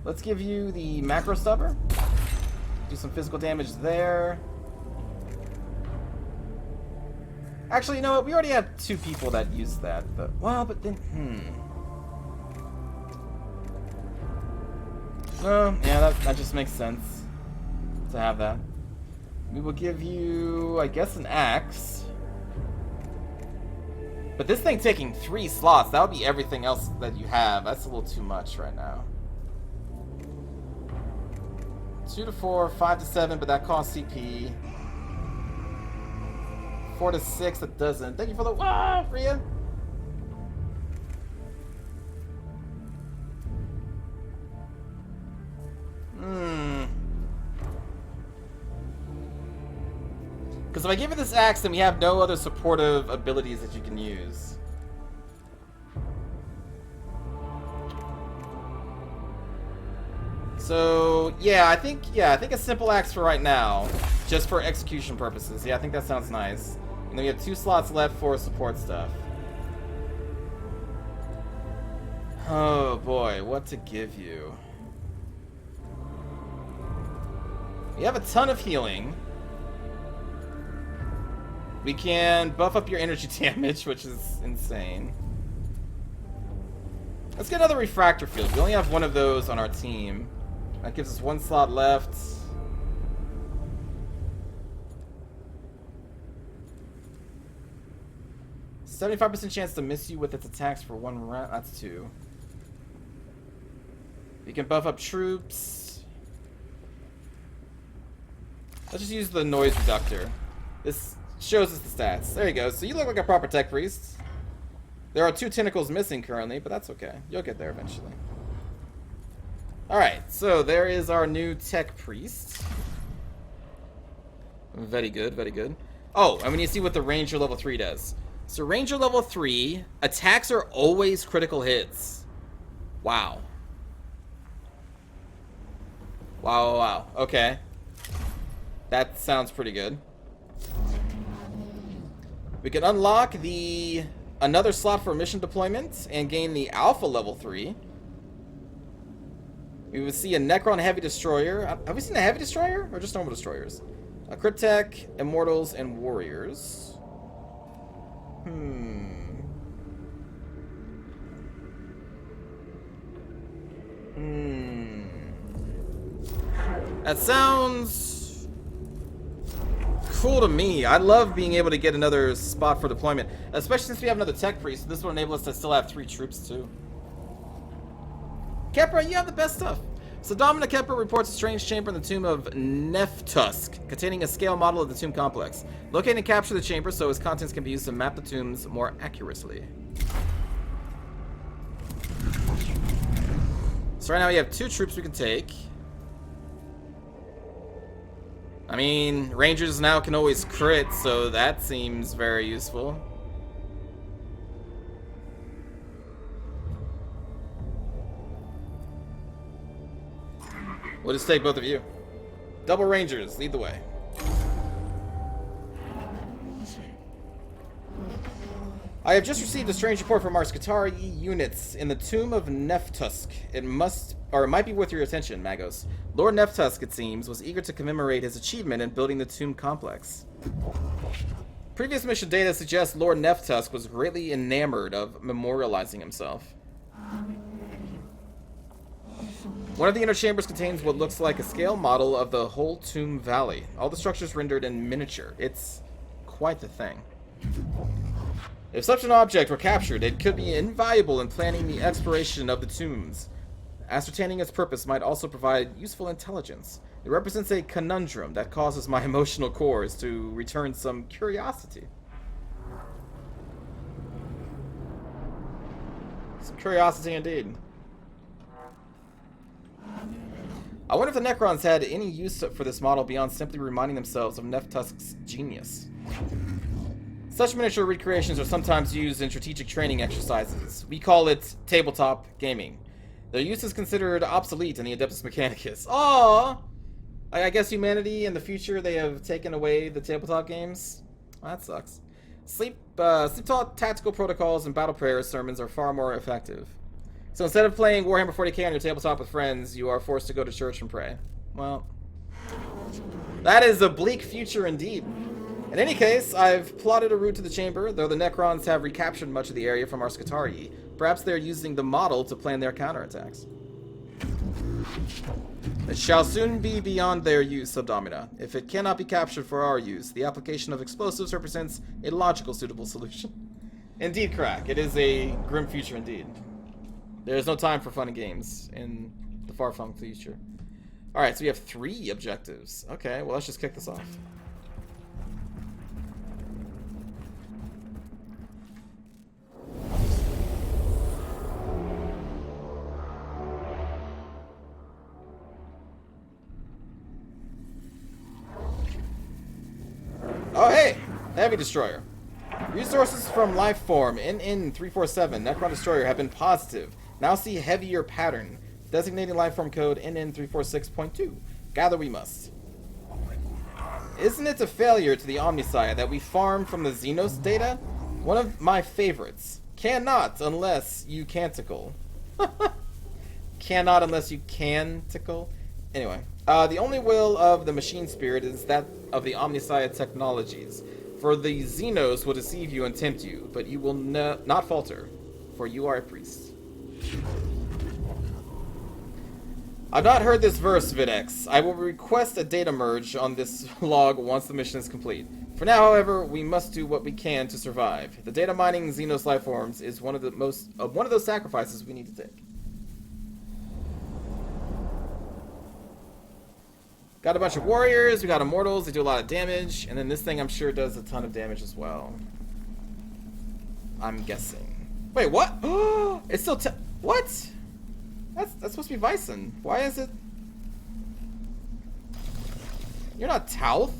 [SPEAKER 1] Let's give you the Macro Stubber. Do some physical damage there. Actually, you know what? We already have 2 people that use that. But, well, but then... yeah, that just makes sense to have that. We will give you, I guess, an axe. But this thing taking 3 slots, that would be everything else that you have. That's a little too much right now. 2 to 4, 5 to 7, but that costs CP. 4 to 6, that doesn't. Thank you for the Rhea. Because if I give it this axe, then we have no other supportive abilities that you can use. So yeah, I think a simple axe for right now, just for execution purposes. Yeah, I think that sounds nice. And then we have 2 slots left for support stuff. Oh boy, what to give you? We have a ton of healing. We can buff up your energy damage, which is insane. Let's get another refractor field. We only have 1 of those on our team. That gives us 1 slot left. %75% chance to miss you with its attacks for 1 round. That's 2. We can buff up troops. Let's just use the noise reductor. This shows us the stats. There you go. So you look like a proper tech priest. There are 2 tentacles missing currently, but that's okay. You'll get there eventually. Alright, so there is our new tech priest. Very good, very good. Oh, and we need to see what the Ranger level 3 does. So Ranger level 3, attacks are always critical hits. Wow. Wow, wow. Okay. That sounds pretty good. We can unlock another slot for mission deployment and gain the Alpha level 3. We would see a Necron Heavy Destroyer. Have we seen a Heavy Destroyer? Or just normal destroyers? A Crypt Tech, Immortals, and Warriors. That sounds cool to me. I love being able to get another spot for deployment, especially since we have another tech priest. This will enable us to still have 3 troops too. Kepra, you have the best stuff. So Domina Kemper reports a strange chamber in the tomb of Neff-tusk, containing a scale model of the tomb complex. Locate and capture the chamber so its contents can be used to map the tombs more accurately. So right now we have 2 troops we can take. I mean, Rangers now can always crit, so that seems very useful. We'll just take both of you. Double Rangers, lead the way. I have just received a strange report from our Skitarii units in the tomb of Neff-tusk. It might be worth your attention, Magos. Lord Neff-tusk, it seems, was eager to commemorate his achievement in building the tomb complex. Previous mission data suggests Lord Neff-tusk was greatly enamored of memorializing himself. One of the inner chambers contains what looks like a scale model of the whole tomb valley. All the structures rendered in miniature. It's quite the thing. If such an object were captured, it could be invaluable in planning the exploration of the tombs. Ascertaining its purpose might also provide useful intelligence. It represents a conundrum that causes my emotional cores to return some curiosity. Some curiosity indeed. I wonder if the Necrons had any use for this model beyond simply reminding themselves of Neff-tusk's genius. Such miniature recreations are sometimes used in strategic training exercises. We call it tabletop gaming. Their use is considered obsolete in the Adeptus Mechanicus. Aww! I guess humanity in the future, they have taken away the tabletop games? Well, that sucks. Sleep-taught tactical protocols and battle prayer sermons are far more effective. So instead of playing Warhammer 40K on your tabletop with friends, you are forced to go to church and pray. Well, that is a bleak future indeed. In any case, I've plotted a route to the chamber, though the Necrons have recaptured much of the area from our Skitarii. Perhaps they're using the model to plan their counterattacks. It shall soon be beyond their use, Subdomina. If it cannot be captured for our use, the application of explosives represents a logical, suitable solution. Indeed, Crack. It is a grim future indeed. There is no time for fun and games in the far-flung future. Alright, so we have 3 objectives. Okay, well, let's just kick this off. Oh, hey! Heavy Destroyer. Resources from Lifeform NN347 Necron Destroyer have been positive. Now see heavier pattern. Designating Lifeform code NN346.2. Gather we must. Isn't it a failure to the Omnissiah that we farm from the Xenos data? One of my favorites. Cannot unless you canticle. Cannot unless you can tickle. Anyway, the only will of the machine spirit is that of the Omnissiah technologies. For the Xenos will deceive you and tempt you, but you will not falter, for you are a priest. I've not heard this verse, Videx. I will request a data merge on this log once the mission is complete. For now, however, we must do what we can to survive. The data mining Xenos life forms is one of those sacrifices we need to take. Got a bunch of warriors, we got immortals, they do a lot of damage, and then this thing I'm sure does a ton of damage as well. I'm guessing. Wait, what? It's still what? That's supposed to be Vyson. Why is it? You're not Tauth?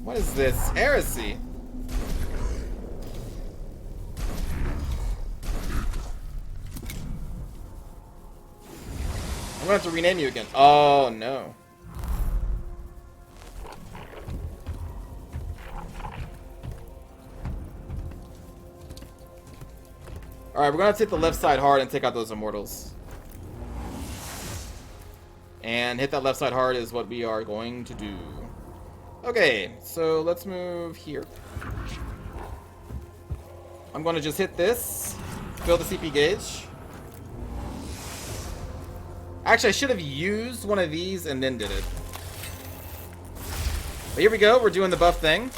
[SPEAKER 1] What is this? Heresy. I'm gonna have to rename you again. Oh no. Alright, we're gonna take the left side hard and take out those immortals. And hit that left side hard is what we are going to do. Okay, so let's move here. I'm gonna just hit this. Fill the CP gauge. Actually, I should have used one of these and then did it. But here we go, we're doing the buff thing.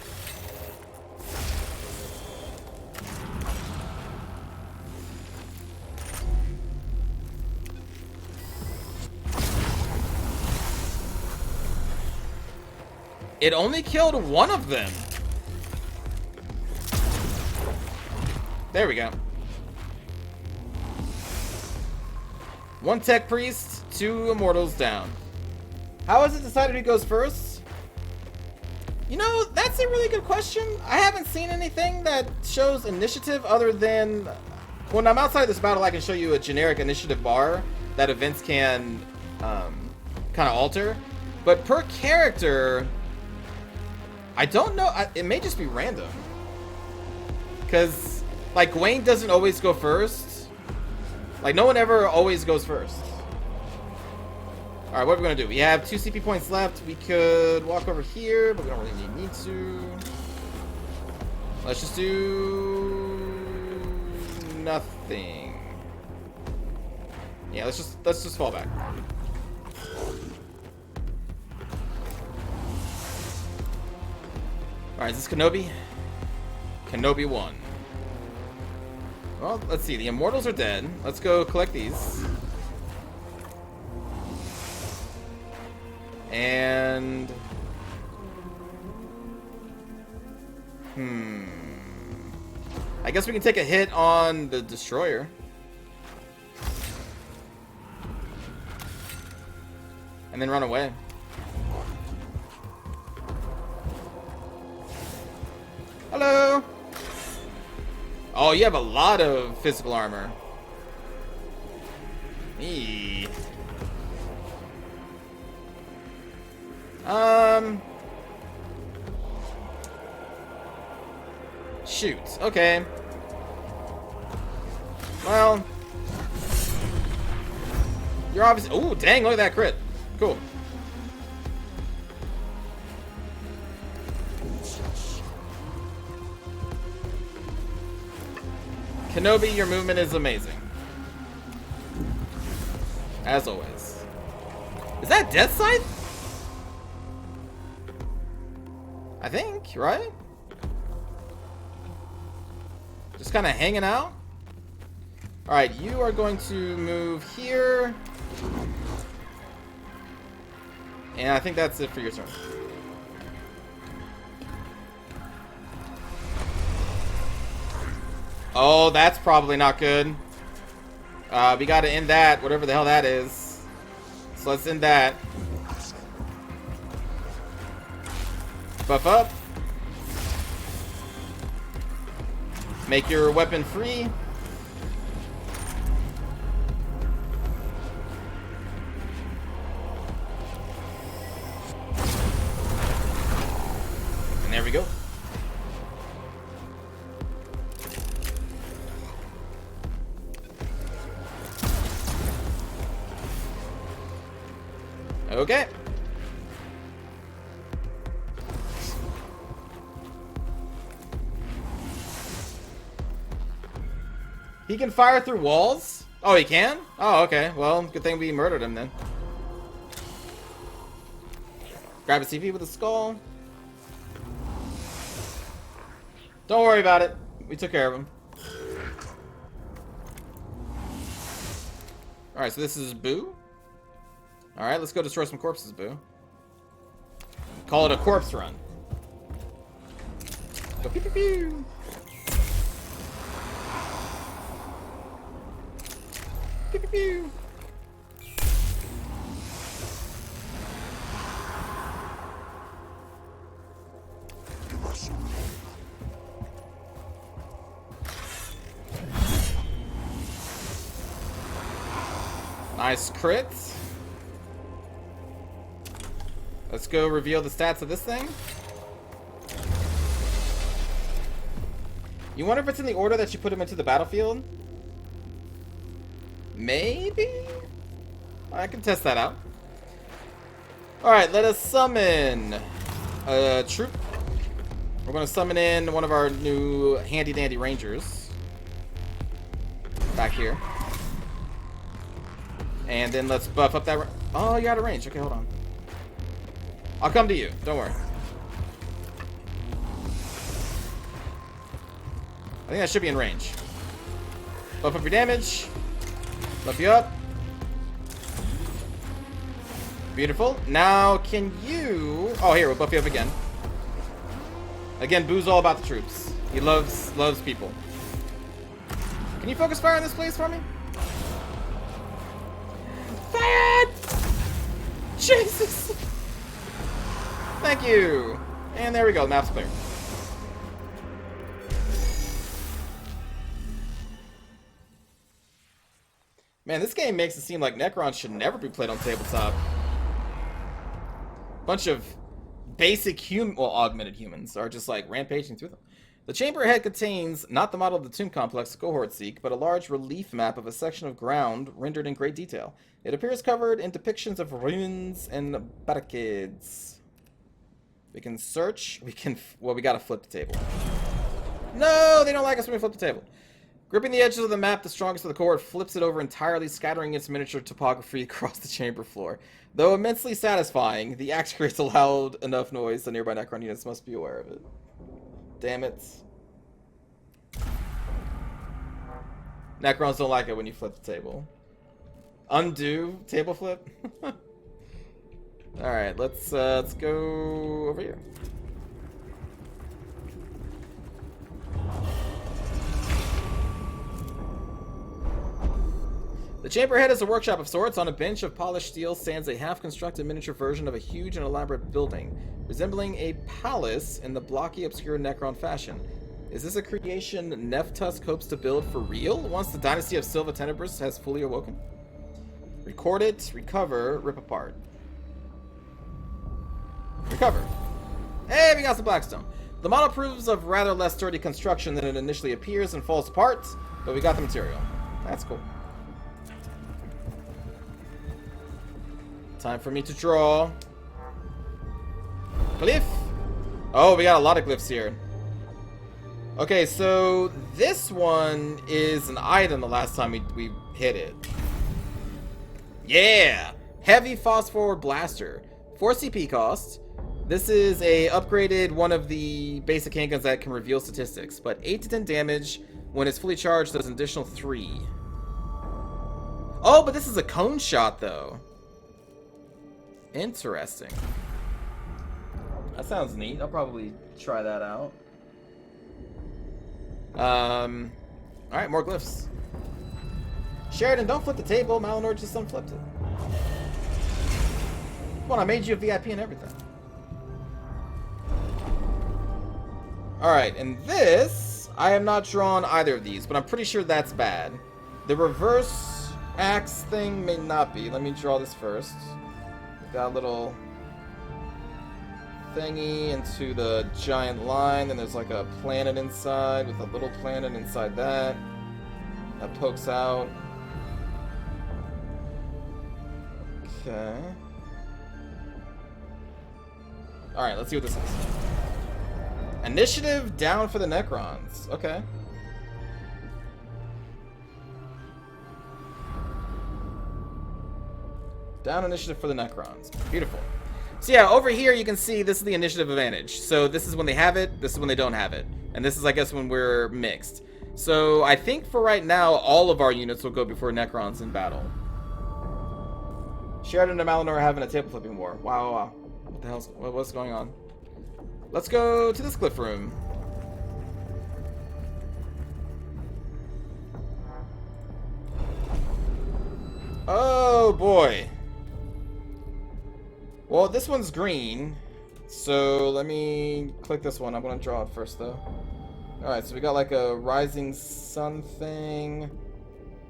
[SPEAKER 1] It only killed one of them. There we go. One tech priest, 2 immortals down. How is it decided who goes first? You know, that's a really good question. I haven't seen anything that shows initiative other than when I'm outside this battle, I can show you a generic initiative bar that events can kind of alter. But per character, I don't know. It may just be random. Because, like, Gawain doesn't always go first. Like, no one ever always goes first. Alright, what are we going to do? We have 2 CP points left. We could walk over here, but we don't really need to. Let's just do nothing. Yeah, let's just fall back. Alright, is this Kenobi? Kenobi 1. Well, let's see. The Immortals are dead. Let's go collect these. And... I guess we can take a hit on the Destroyer. And then run away. Hello! Oh, you have a lot of physical armor. Eee. Shoot. Okay. Well. You're obviously... Ooh, dang, look at that crit. Cool. Kenobi, your movement is amazing. As always. Is that Death Scythe? I think, right? Just kind of hanging out. Alright, you are going to move here. And I think that's it for your turn. Oh, that's probably not good. We gotta end that, whatever the hell that is. So let's end that. Buff up. Make your weapon free. And there we go. Okay. He can fire through walls? Oh, he can? Oh, okay. Well, good thing we murdered him then. Grab a CP with a skull. Don't worry about it. We took care of him. Alright, so this is Boo. Alright, let's go destroy some corpses, Boo. Call it a corpse run. Go pew pew pew. Pew pew pew. Nice crit. Let's go reveal the stats of this thing. You wonder if it's in the order that you put him into the battlefield? Maybe? I can test that out. Alright, let us summon a troop. We're going to summon in one of our new handy dandy rangers. Back here. And then let's buff up that... Oh, you're out of range. Okay, hold on. I'll come to you. Don't worry. I think that should be in range. Buff up your damage. Buff you up. Beautiful. Now, can you... Oh, here, we'll buff you up again. Again, Boo's all about the troops. He loves people. Can you focus fire on this place for me? Fire! Jesus! Thank you. And there we go. The map's clear. Man, this game makes it seem like Necrons should never be played on tabletop. Bunch of basic augmented humans are just like rampaging through them. The chamber ahead contains not the model of the tomb complex cohort seek, but a large relief map of a section of ground rendered in great detail. It appears covered in depictions of ruins and barricades. We can search. Well, we gotta flip the table. No, they don't like us when we flip the table. Gripping the edges of the map, the strongest of the cohort flips it over entirely, scattering its miniature topography across the chamber floor. Though immensely satisfying, the axe creates a loud enough noise the nearby Necron units must be aware of it. Damn it. Necrons don't like it when you flip the table. Undo table flip? Alright, let's go over here. The chamber head is a workshop of sorts. On a bench of polished steel stands a half-constructed miniature version of a huge and elaborate building, resembling a palace in the blocky, obscure Necron fashion. Is this a creation Neff-tusk hopes to build for real once the dynasty of Silva Tenebris has fully awoken? Record it, recover, rip apart. Recover. Hey, we got some Blackstone. The model proves of rather less sturdy construction than it initially appears and falls apart, but we got the material. That's cool. Time for me to draw. Glyph. Oh, we got a lot of glyphs here. Okay, so this one is an item the last time we hit it. Yeah! Heavy phosphor blaster. 4 CP cost. This is a upgraded one of the basic handguns that can reveal statistics, but 8 to 10 damage when it's fully charged does an additional 3. Oh, but this is a cone shot though. Interesting. That sounds neat. I'll probably try that out. Alright, more glyphs. Sheridan, don't flip the table. Malinor just unflipped it. Come on, I made you a VIP and everything. Alright, and this, I have not drawn either of these, but I'm pretty sure that's bad. The reverse axe thing may not be. Let me draw this first. Got a little thingy into the giant line, and there's like a planet inside with a little planet inside that pokes out. Okay. Alright, let's see what this is. Initiative down for the Necrons. Okay. Down initiative for the Necrons. Beautiful. So yeah, over here you can see this is the initiative advantage. So this is when they have it, this is when they don't have it. And this is, I guess, when we're mixed. So I think for right now, all of our units will go before Necrons in battle. Sheridan and Malinor are having a table flipping war. Wow. What the hell's, what's going on? Let's go to this glyph room. Oh boy. Well, this one's green, so let me click this one. I'm gonna draw it first though. Alright, so we got like a rising sun thing.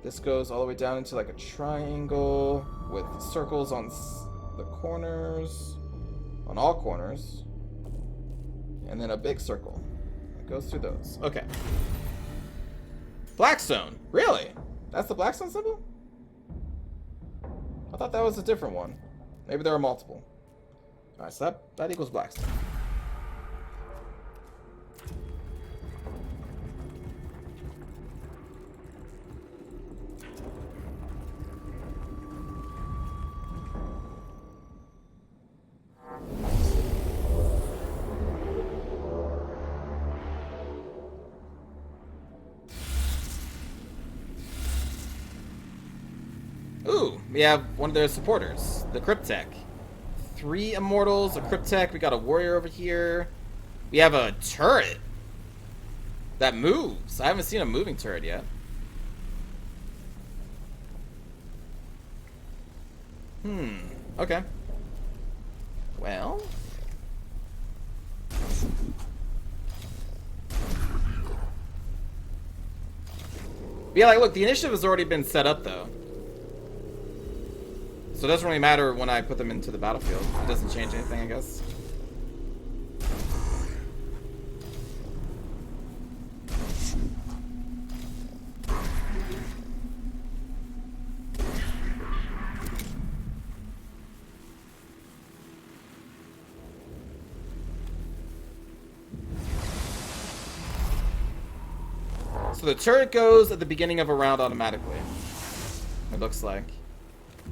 [SPEAKER 1] This goes all the way down into like a triangle with circles on the corners, on all corners, and then a big circle that goes through those. Okay. Blackstone. Really? That's the Blackstone symbol? I thought that was a different one. Maybe there are multiple. Alright, so that equals Blackstone. Ooh, we have one of their supporters, the Cryptech. 3 immortals, a cryptech. We got a warrior over here. We have a turret that moves. I haven't seen a moving turret yet. Okay. Well. But yeah, like, look, the initiative has already been set up, though. So it doesn't really matter when I put them into the battlefield. It doesn't change anything, I guess. So the turret goes at the beginning of a round automatically, it looks like.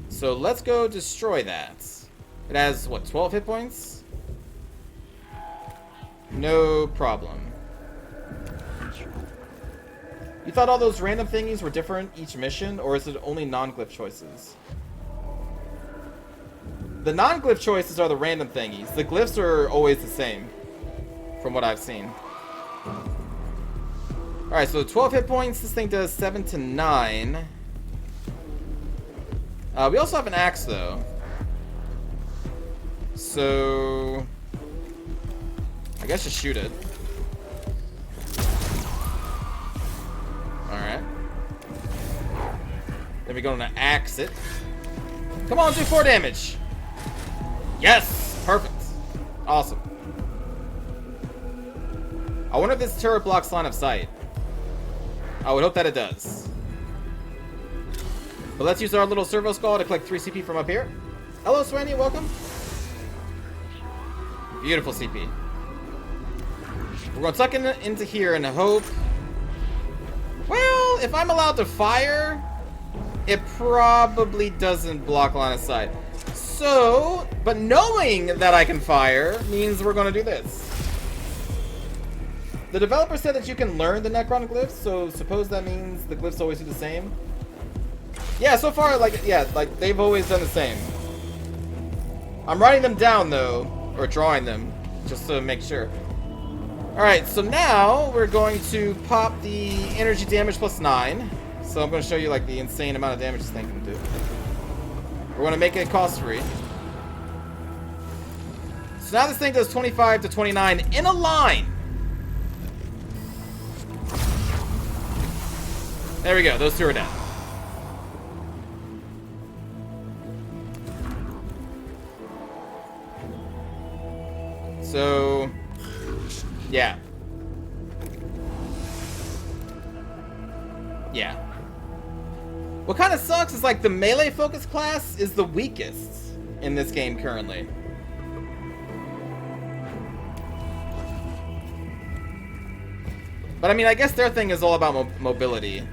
[SPEAKER 1] So let's go destroy that. It has, what, 12 hit points? No problem. You thought all those random thingies were different each mission, or is it only non-glyph choices? The non-glyph choices are the random thingies. The glyphs are always the same, from what I've seen. Alright, so 12 hit points. This thing does 7 to 9. We also have an axe, though. So I guess just shoot it. Alright. Then we're going to axe it. Come on, do 4 damage. Yes! Perfect. Awesome. I wonder if this turret blocks line of sight. I would hope that it does. But let's use our little servo skull to collect 3 CP from up here. Hello, Swanny, welcome. Beautiful CP. We're going to tuck into here and hope... Well, if I'm allowed to fire, it probably doesn't block line of sight. So, but knowing that I can fire means we're going to do this. The developer said that you can learn the Necron glyphs, so suppose that means the glyphs always do the same. Yeah, so far, like, yeah, like, they've always done the same. I'm writing them down, though, or drawing them, just to make sure. Alright, so now we're going to pop the energy damage plus 9. So I'm going to show you, like, the insane amount of damage this thing can do. We're going to make it cost-free. So now this thing does 25 to 29 in a line. There we go, those 2 are down. So, yeah. Yeah. What kind of sucks is, like, the melee focus class is the weakest in this game currently. But I mean, I guess their thing is all about mobility.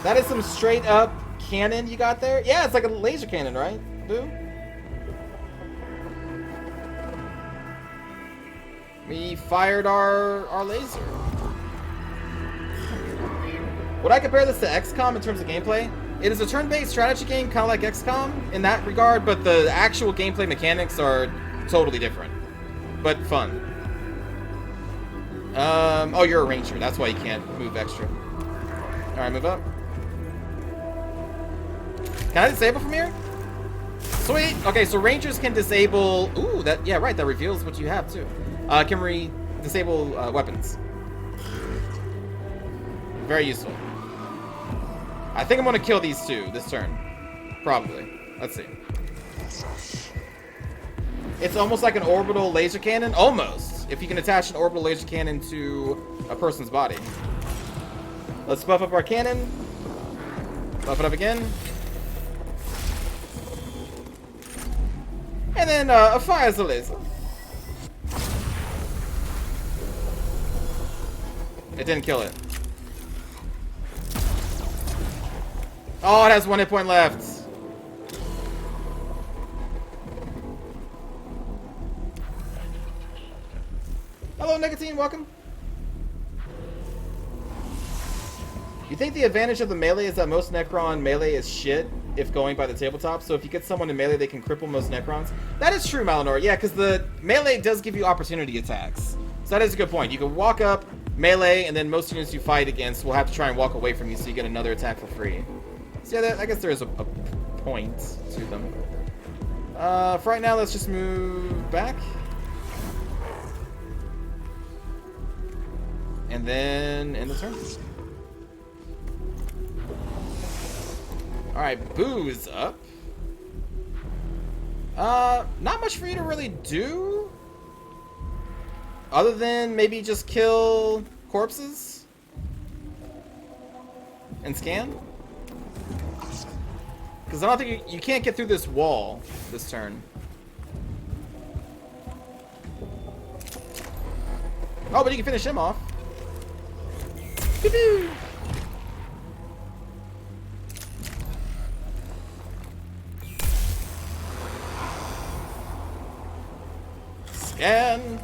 [SPEAKER 1] That is some straight up cannon you got there? Yeah, it's like a laser cannon, right, Boo? We fired our laser. Would I compare this to XCOM in terms of gameplay? It is a turn-based strategy game, kind of like XCOM in that regard, but the actual gameplay mechanics are totally different. But fun. Oh, you're a ranger. That's why you can't move extra. Alright, move up. Can I disable from here? Sweet. Okay, so rangers can disable... Ooh, that... Yeah, right. That reveals what you have, too. Can we disable weapons? Very useful. I think I'm going to kill these 2 this turn. Probably. Let's see. It's almost like an orbital laser cannon. Almost. If you can attach an orbital laser cannon to a person's body. Let's buff up our cannon. Buff it up again. And then fires the laser. It didn't kill it. Oh, it has 1 hit point left. Hello, Nicotine, welcome. You think the advantage of the melee is that most Necron melee is shit? if going by the tabletop. So if you get someone in melee, they can cripple most Necrons. That is true, Malinor. Yeah, because the melee does give you opportunity attacks. So that is a good point. You can walk up, melee, and then most units you fight against will have to try and walk away from you so you get another attack for free. So yeah, I guess there is a point to them. For right now, let's just move back. And then end the turn. Alright, Boo's up. Not much for you to really do. Other than maybe just kill corpses. And scan. Because I don't think you can't get through this wall this turn. Oh, but you can finish him off. Woo-hoo! Scan.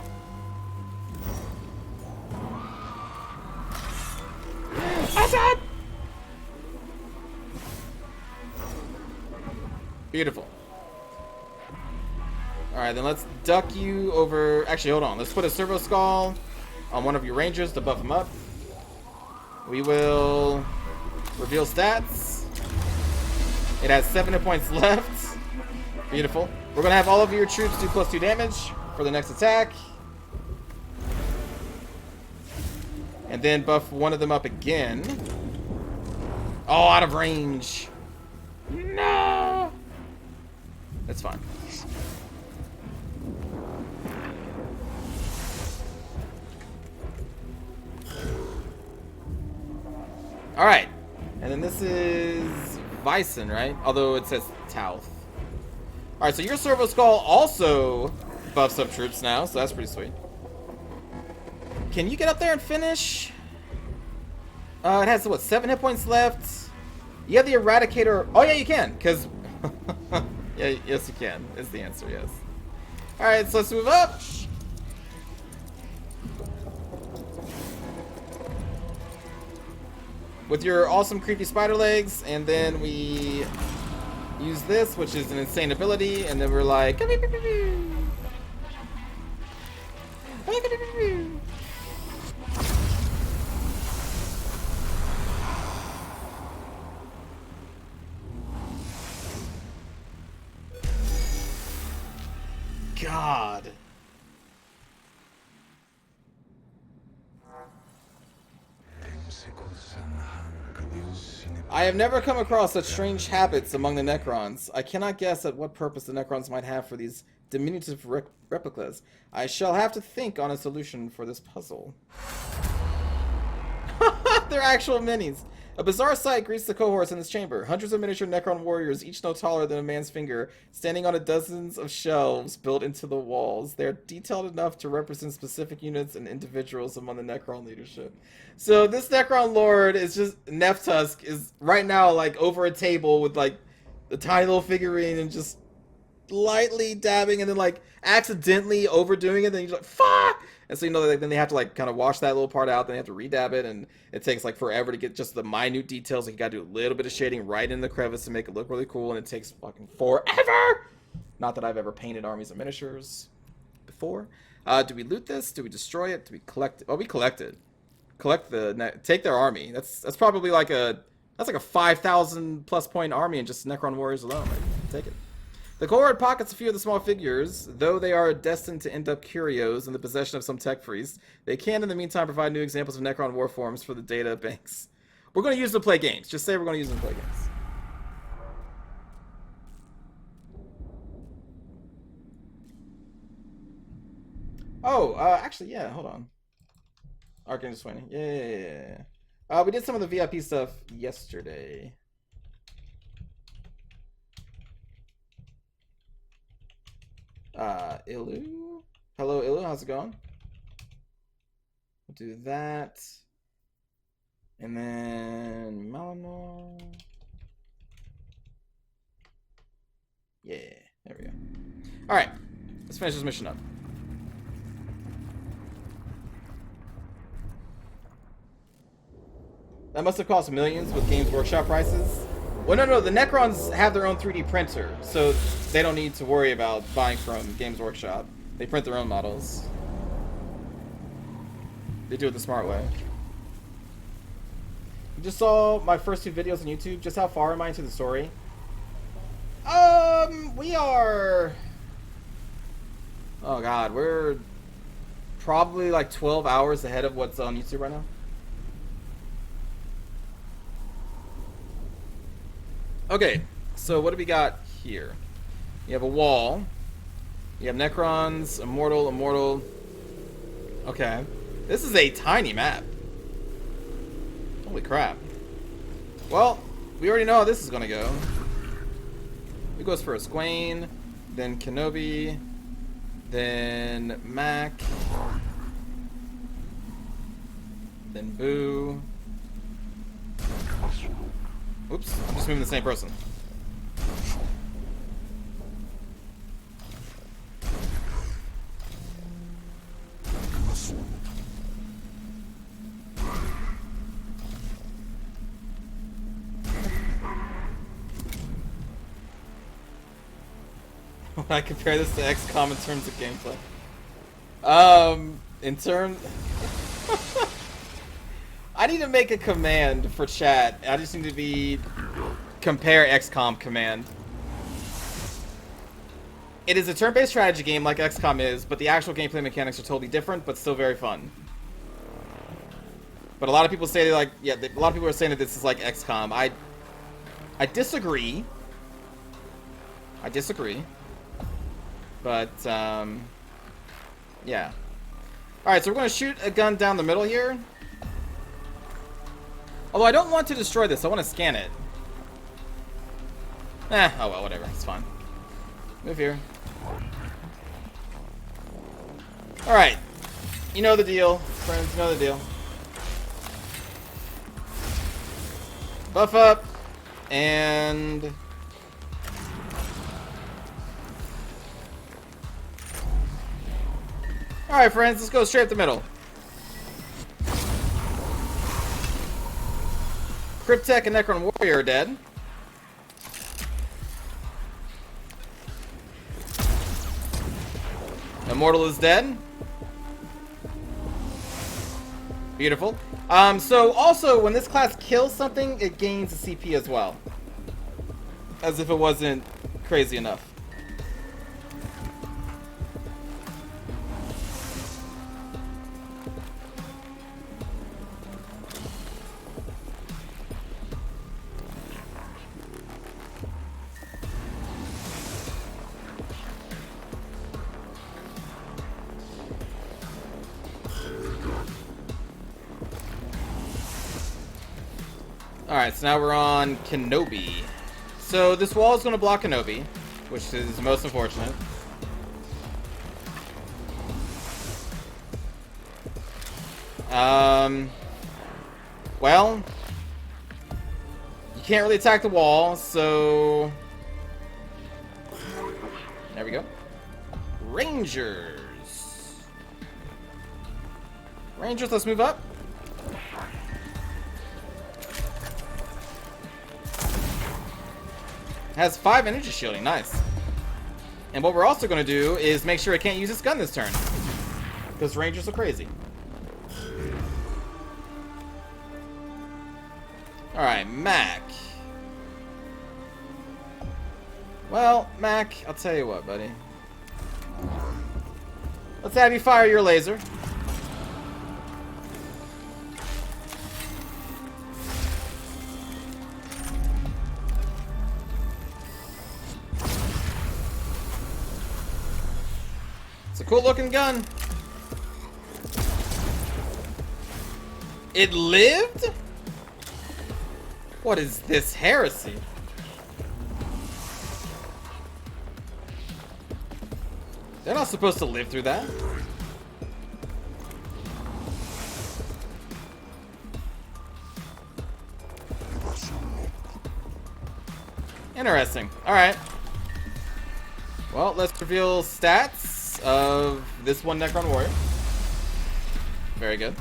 [SPEAKER 1] Assad! Beautiful. Alright, then let's duck you over. Actually, hold on. Let's put a servo skull on one of your rangers to buff him up. We will reveal stats. It has 7 hit points left. Beautiful. We're going to have all of your troops do +2 damage for the next attack. And then buff one of them up again. Oh, out of range. No! That's fine. Alright. And then this is Bison, right? Although it says Tauth. Alright, so your Servo Skull also buffs up troops now, so that's pretty sweet. Can you get up there and finish? It has, what, 7 hit points left? You have the Eradicator. Oh, yeah, you can, because... yeah, yes, you can, is the answer, yes. Alright, so let's move up. With your awesome creepy spider legs, and then we use this, which is an insane ability, and then we're like... God. I have never come across such strange habits among the Necrons. I cannot guess at what purpose the Necrons might have for these diminutive replicas. I shall have to think on a solution for this puzzle. They're actual minis. A bizarre sight greets the cohorts in this chamber. Hundreds of miniature Necron warriors, each no taller than a man's finger, standing on dozens of shelves built into the walls. They are detailed enough to represent specific units and individuals among the Necron leadership. So this Necron Lord is just... Neff-tusk is right now like over a table with like the tiny little figurine and just lightly dabbing and then like accidentally overdoing it. Then he's like, fuck! And so, you know, then they have to, like, kind of wash that little part out. Then they have to redab it. And it takes, like, forever to get just the minute details. Like, you got to do a little bit of shading right in the crevice to make it look really cool. And it takes fucking forever. Not that I've ever painted armies of miniatures before. Do we loot this? Do we destroy it? Do we collect it? Oh, we collect it. Take their army. That's probably like a... That's like a 5,000 plus point army in just Necron warriors alone. Right? Take it. The cohort pockets a few of the small figures, though they are destined to end up curios in the possession of some tech freaks. They can, in the meantime, provide new examples of Necron war forms for the data banks. We're going to use them to play games. Just say we're going to use them to play games. Oh, actually, yeah, hold on. Arcane Swing. Yeah. We did some of the VIP stuff yesterday. Ilu? Hello, Ilu, how's it going? We'll do that. And then Malinor. Yeah, there we go. Alright, let's finish this mission up. That must have cost millions with Games Workshop prices. Well, no, the Necrons have their own 3D printer, so they don't need to worry about buying from Games Workshop. They print their own models. They do it the smart way. You just saw my first 2 videos on YouTube. Just how far am I into the story? We are... Oh god, we're probably like 12 hours ahead of what's on YouTube right now. Okay, so what do we got here? You have a wall. You have Necrons, Immortal, Immortal. Okay. This is a tiny map. Holy crap. Well, we already know how this is gonna go. It goes for a Swain, then Kenobi, then Mac, then Boo. Oops, I'm just moving the same person. When I compare this to XCOM in terms of gameplay. In terms... I need to make a command for chat. I just need to be... compare XCOM command. It is a turn-based strategy game like XCOM is, but the actual gameplay mechanics are totally different, but still very fun. But a lot of people say, like... Yeah, a lot of people are saying that this is like XCOM. I disagree. I disagree. But, yeah. Alright, so we're going to shoot a gun down the middle here. Although I don't want to destroy this, I want to scan it. Oh well, whatever, it's fine. Move here. Alright. You know the deal, friends, you know the deal. Buff up. And... Alright, friends, let's go straight up the middle. Cryptek and Necron Warrior are dead. Immortal is dead. Beautiful. So also, when this class kills something, it gains a CP as well. As if it wasn't crazy enough. Alright, so now we're on Kenobi. So this wall is going to block Kenobi, which is most unfortunate. Well, you can't really attack the wall, so... There we go. Rangers. Rangers, let's move up. Has 5 energy shielding, nice. And what we're also going to do is make sure it can't use its gun this turn. Because Rangers are crazy. Alright, Mac. Well, Mac, I'll tell you what, buddy. Let's have you fire your laser. It's a cool looking gun. It lived? What is this heresy? They're not supposed to live through that. Interesting. Alright. Well, let's reveal stats of this one Necron Warrior. Very good.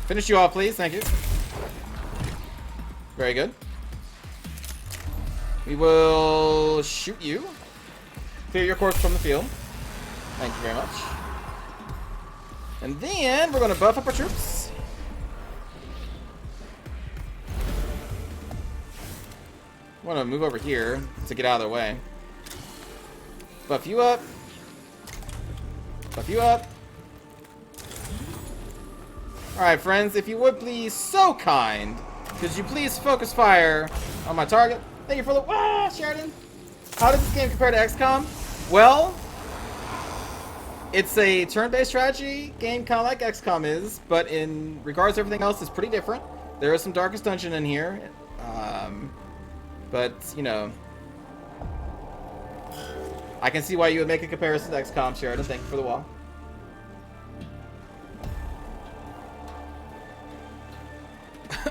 [SPEAKER 1] Finish you off, please. Thank you. Very good. We will shoot you. Clear your corpse from the field. Thank you very much. And then we're going to buff up our troops. I'm going to move over here to get out of their way. Buff you up. Buff you up. Alright, friends, if you would please, so kind, could you please focus fire on my target? Thank you for the Sheridan. How does this game compare to XCOM? Well, it's a turn-based strategy game, kind of like XCOM is, but in regards to everything else, it's pretty different. There is some Darkest Dungeon in here, but, you know, I can see why you would make a comparison to XCOM, Sheridan. Thank you for the wall.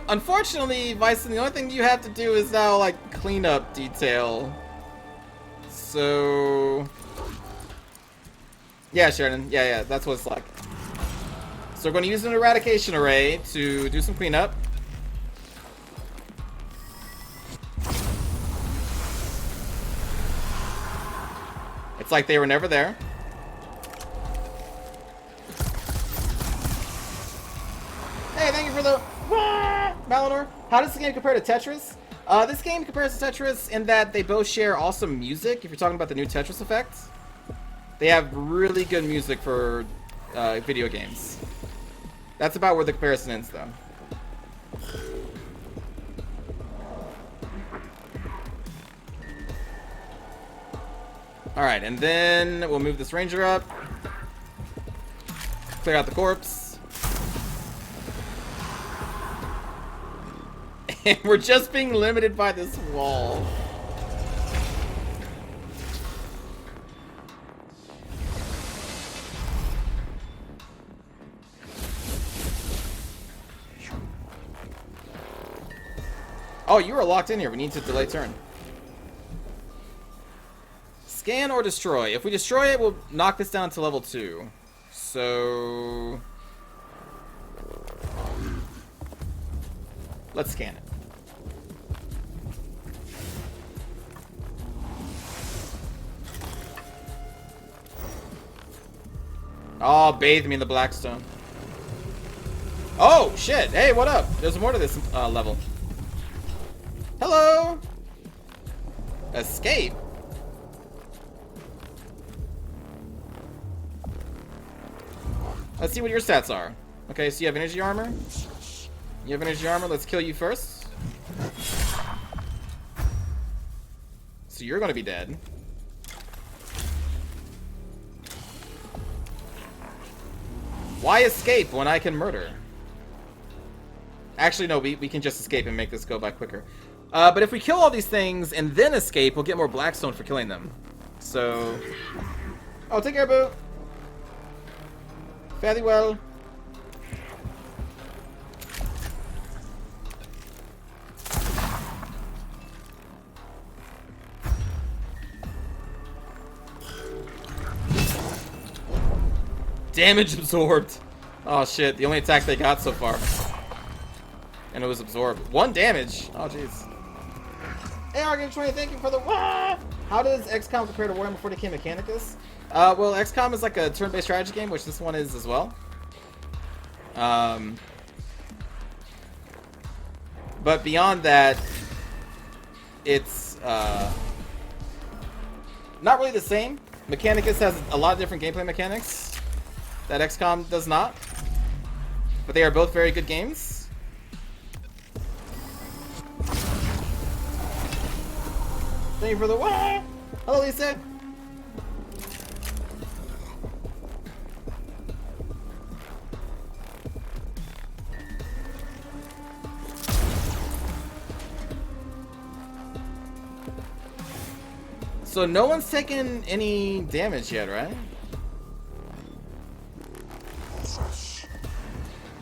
[SPEAKER 1] Unfortunately, Bison, the only thing you have to do is now, like, clean up detail. So... yeah, Sheridan. Yeah, that's what it's like. So we're going to use an eradication array to do some cleanup. It's like they were never there. Hey, thank you for the... Malinor. How does this game compare to Tetris? This game compares to Tetris in that they both share awesome music. If you're talking about the new Tetris effect, they have really good music for video games. That's about where the comparison ends, though. Alright, and then we'll move this ranger up. Clear out the corpse. And we're just being limited by this wall. Oh, you are locked in here. We need to delay turn. Scan or destroy. If we destroy it, we'll knock this down to level 2. So... let's scan it. Oh, bathe me in the Blackstone. Oh, shit. Hey, what up? There's more to this level. Hello. Escape. Let's see what your stats are. Okay, so you have energy armor. You have energy armor. Let's kill you first. So you're going to be dead. Why escape when I can murder? Actually, no, we can just escape and make this go by quicker. But if we kill all these things and then escape, we'll get more Blackstone for killing them. So... oh, take care, boo. Fairly well. Damage absorbed. Oh shit, the only attack they got so far. And it was absorbed. 1 damage. Oh jeez. Hey, Argent20, thank you for the How does XCOM compare to Warhammer 40K Mechanicus? Well, XCOM is like a turn-based strategy game, which this one is as well. But beyond that, it's not really the same. Mechanicus has a lot of different gameplay mechanics that XCOM does not. But they are both very good games. Thank you for the Hello, Lisa. So no one's taken any damage yet, right?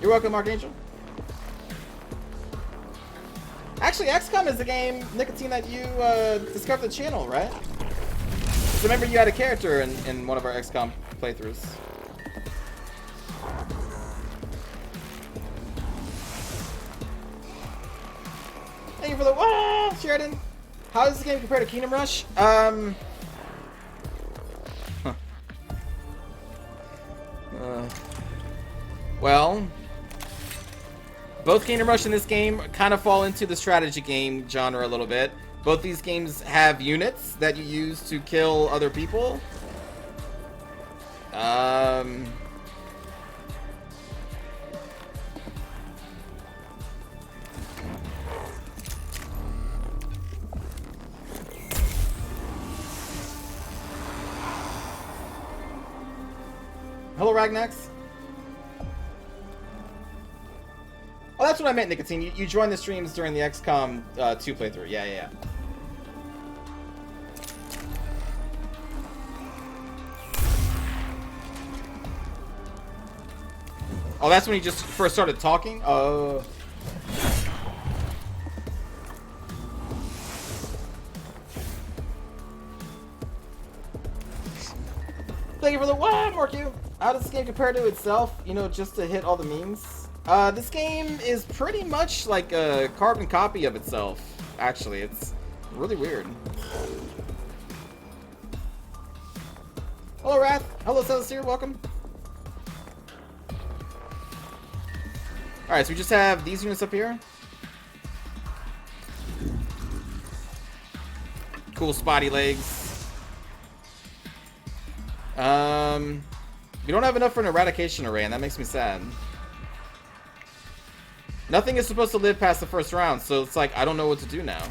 [SPEAKER 1] You're welcome, Archangel. Actually, XCOM is the game, Nicotine, that you discovered the channel, right? So remember you had a character in one of our XCOM playthroughs. Thank you for the Sheridan. How does this game compare to Kingdom Rush? Well, both Kingdom Rush and this game kind of fall into the strategy game genre a little bit. Both these games have units that you use to kill other people. Hello, Ragnax. Oh, that's what I meant, Nicotine. You joined the streams during the XCOM 2 playthrough. Yeah. Oh, that's when he just first started talking? Oh. Thank you for the one more cue. How does this game compare to itself? You know, just to hit all the memes? This game is pretty much like a carbon copy of itself, actually. It's really weird. Hello, Wrath. Hello, Celestia. Welcome. Alright, so we just have these units up here. Cool spotty legs. We don't have enough for an eradication array, and that makes me sad. Nothing is supposed to live past the first round, so it's like, I don't know what to do now.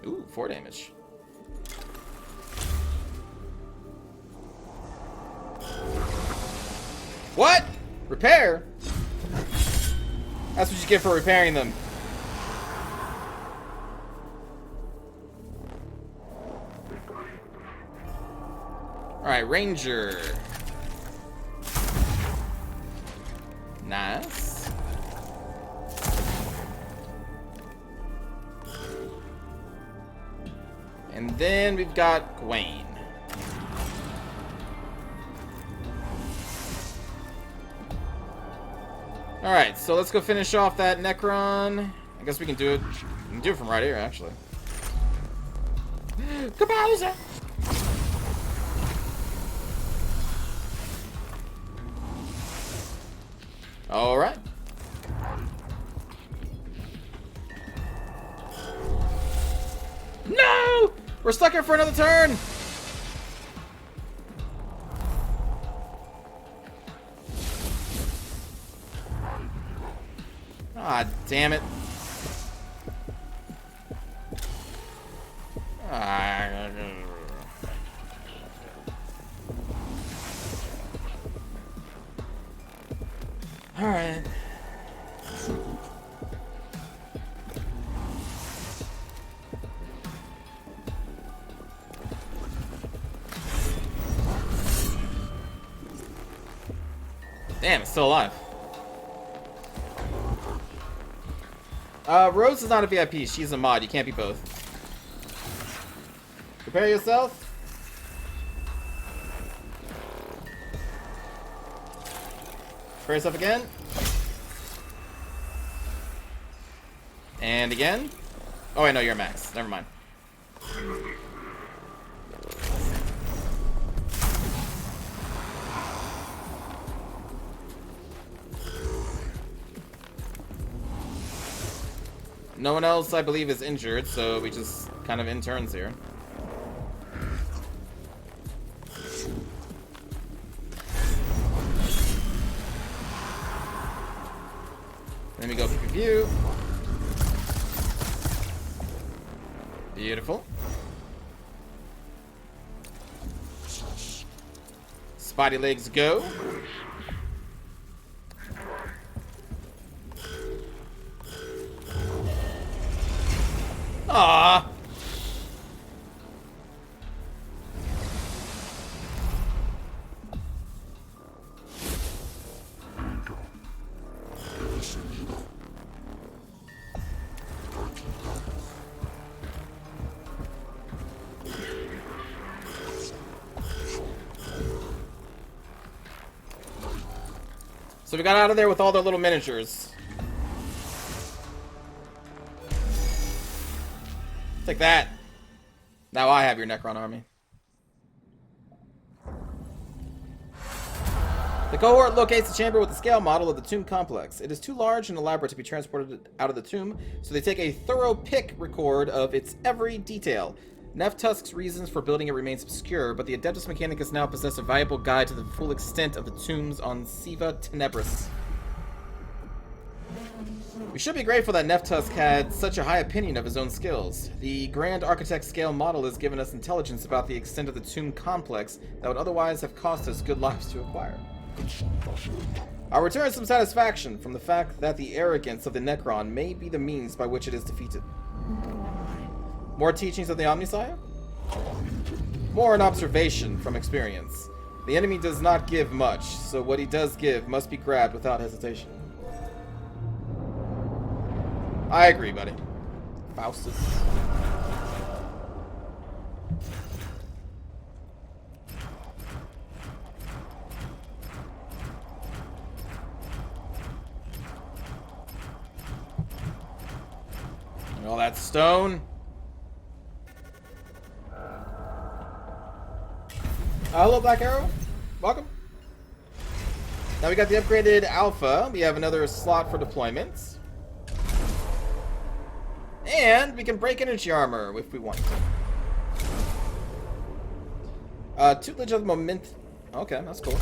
[SPEAKER 1] Ooh, 4 damage. What? Repair? That's what you get for repairing them. Alright, Ranger. Nice. And then we've got Gawain. Alright, so let's go finish off that Necron. I guess we can do it. We can do it from right here, actually. Kabowser! Alright. No! We're stuck here for another turn! Ah, damn it. Alright. Damn, it's still alive. Rose is not a VIP. She's a mod. You can't be both. Prepare yourself. Prepare yourself again. And again. Oh, I know you're max. Never mind. No one else, I believe, is injured, so we just kind of in turns here. Let me go for view. Beautiful. Spotty legs go. Ah. So we got out of there with all their little miniatures. Take that. Now I have your Necron army. The cohort locates the chamber with the scale model of the tomb complex. It is too large and elaborate to be transported out of the tomb, so they take a thorough pick record of its every detail. Neff-tusk's reasons for building it remains obscure, but the Adeptus Mechanicus now possess a valuable guide to the full extent of the tombs on Siva Tenebris. We should be grateful that Neff-tusk had such a high opinion of his own skills. The Grand Architect scale model has given us intelligence about the extent of the tomb complex that would otherwise have cost us good lives to acquire. I'll return some satisfaction from the fact that the arrogance of the Necron may be the means by which it is defeated. More teachings of the Omnisire? More an observation from experience. The enemy does not give much, so what he does give must be grabbed without hesitation. I agree, buddy. Faustus. And all that stone. Hello, Black Arrow. Welcome. Now we got the upgraded Alpha. We have another slot for deployment. And we can break energy armor if we want to. Tutelage of the moment. Okay, that's cool.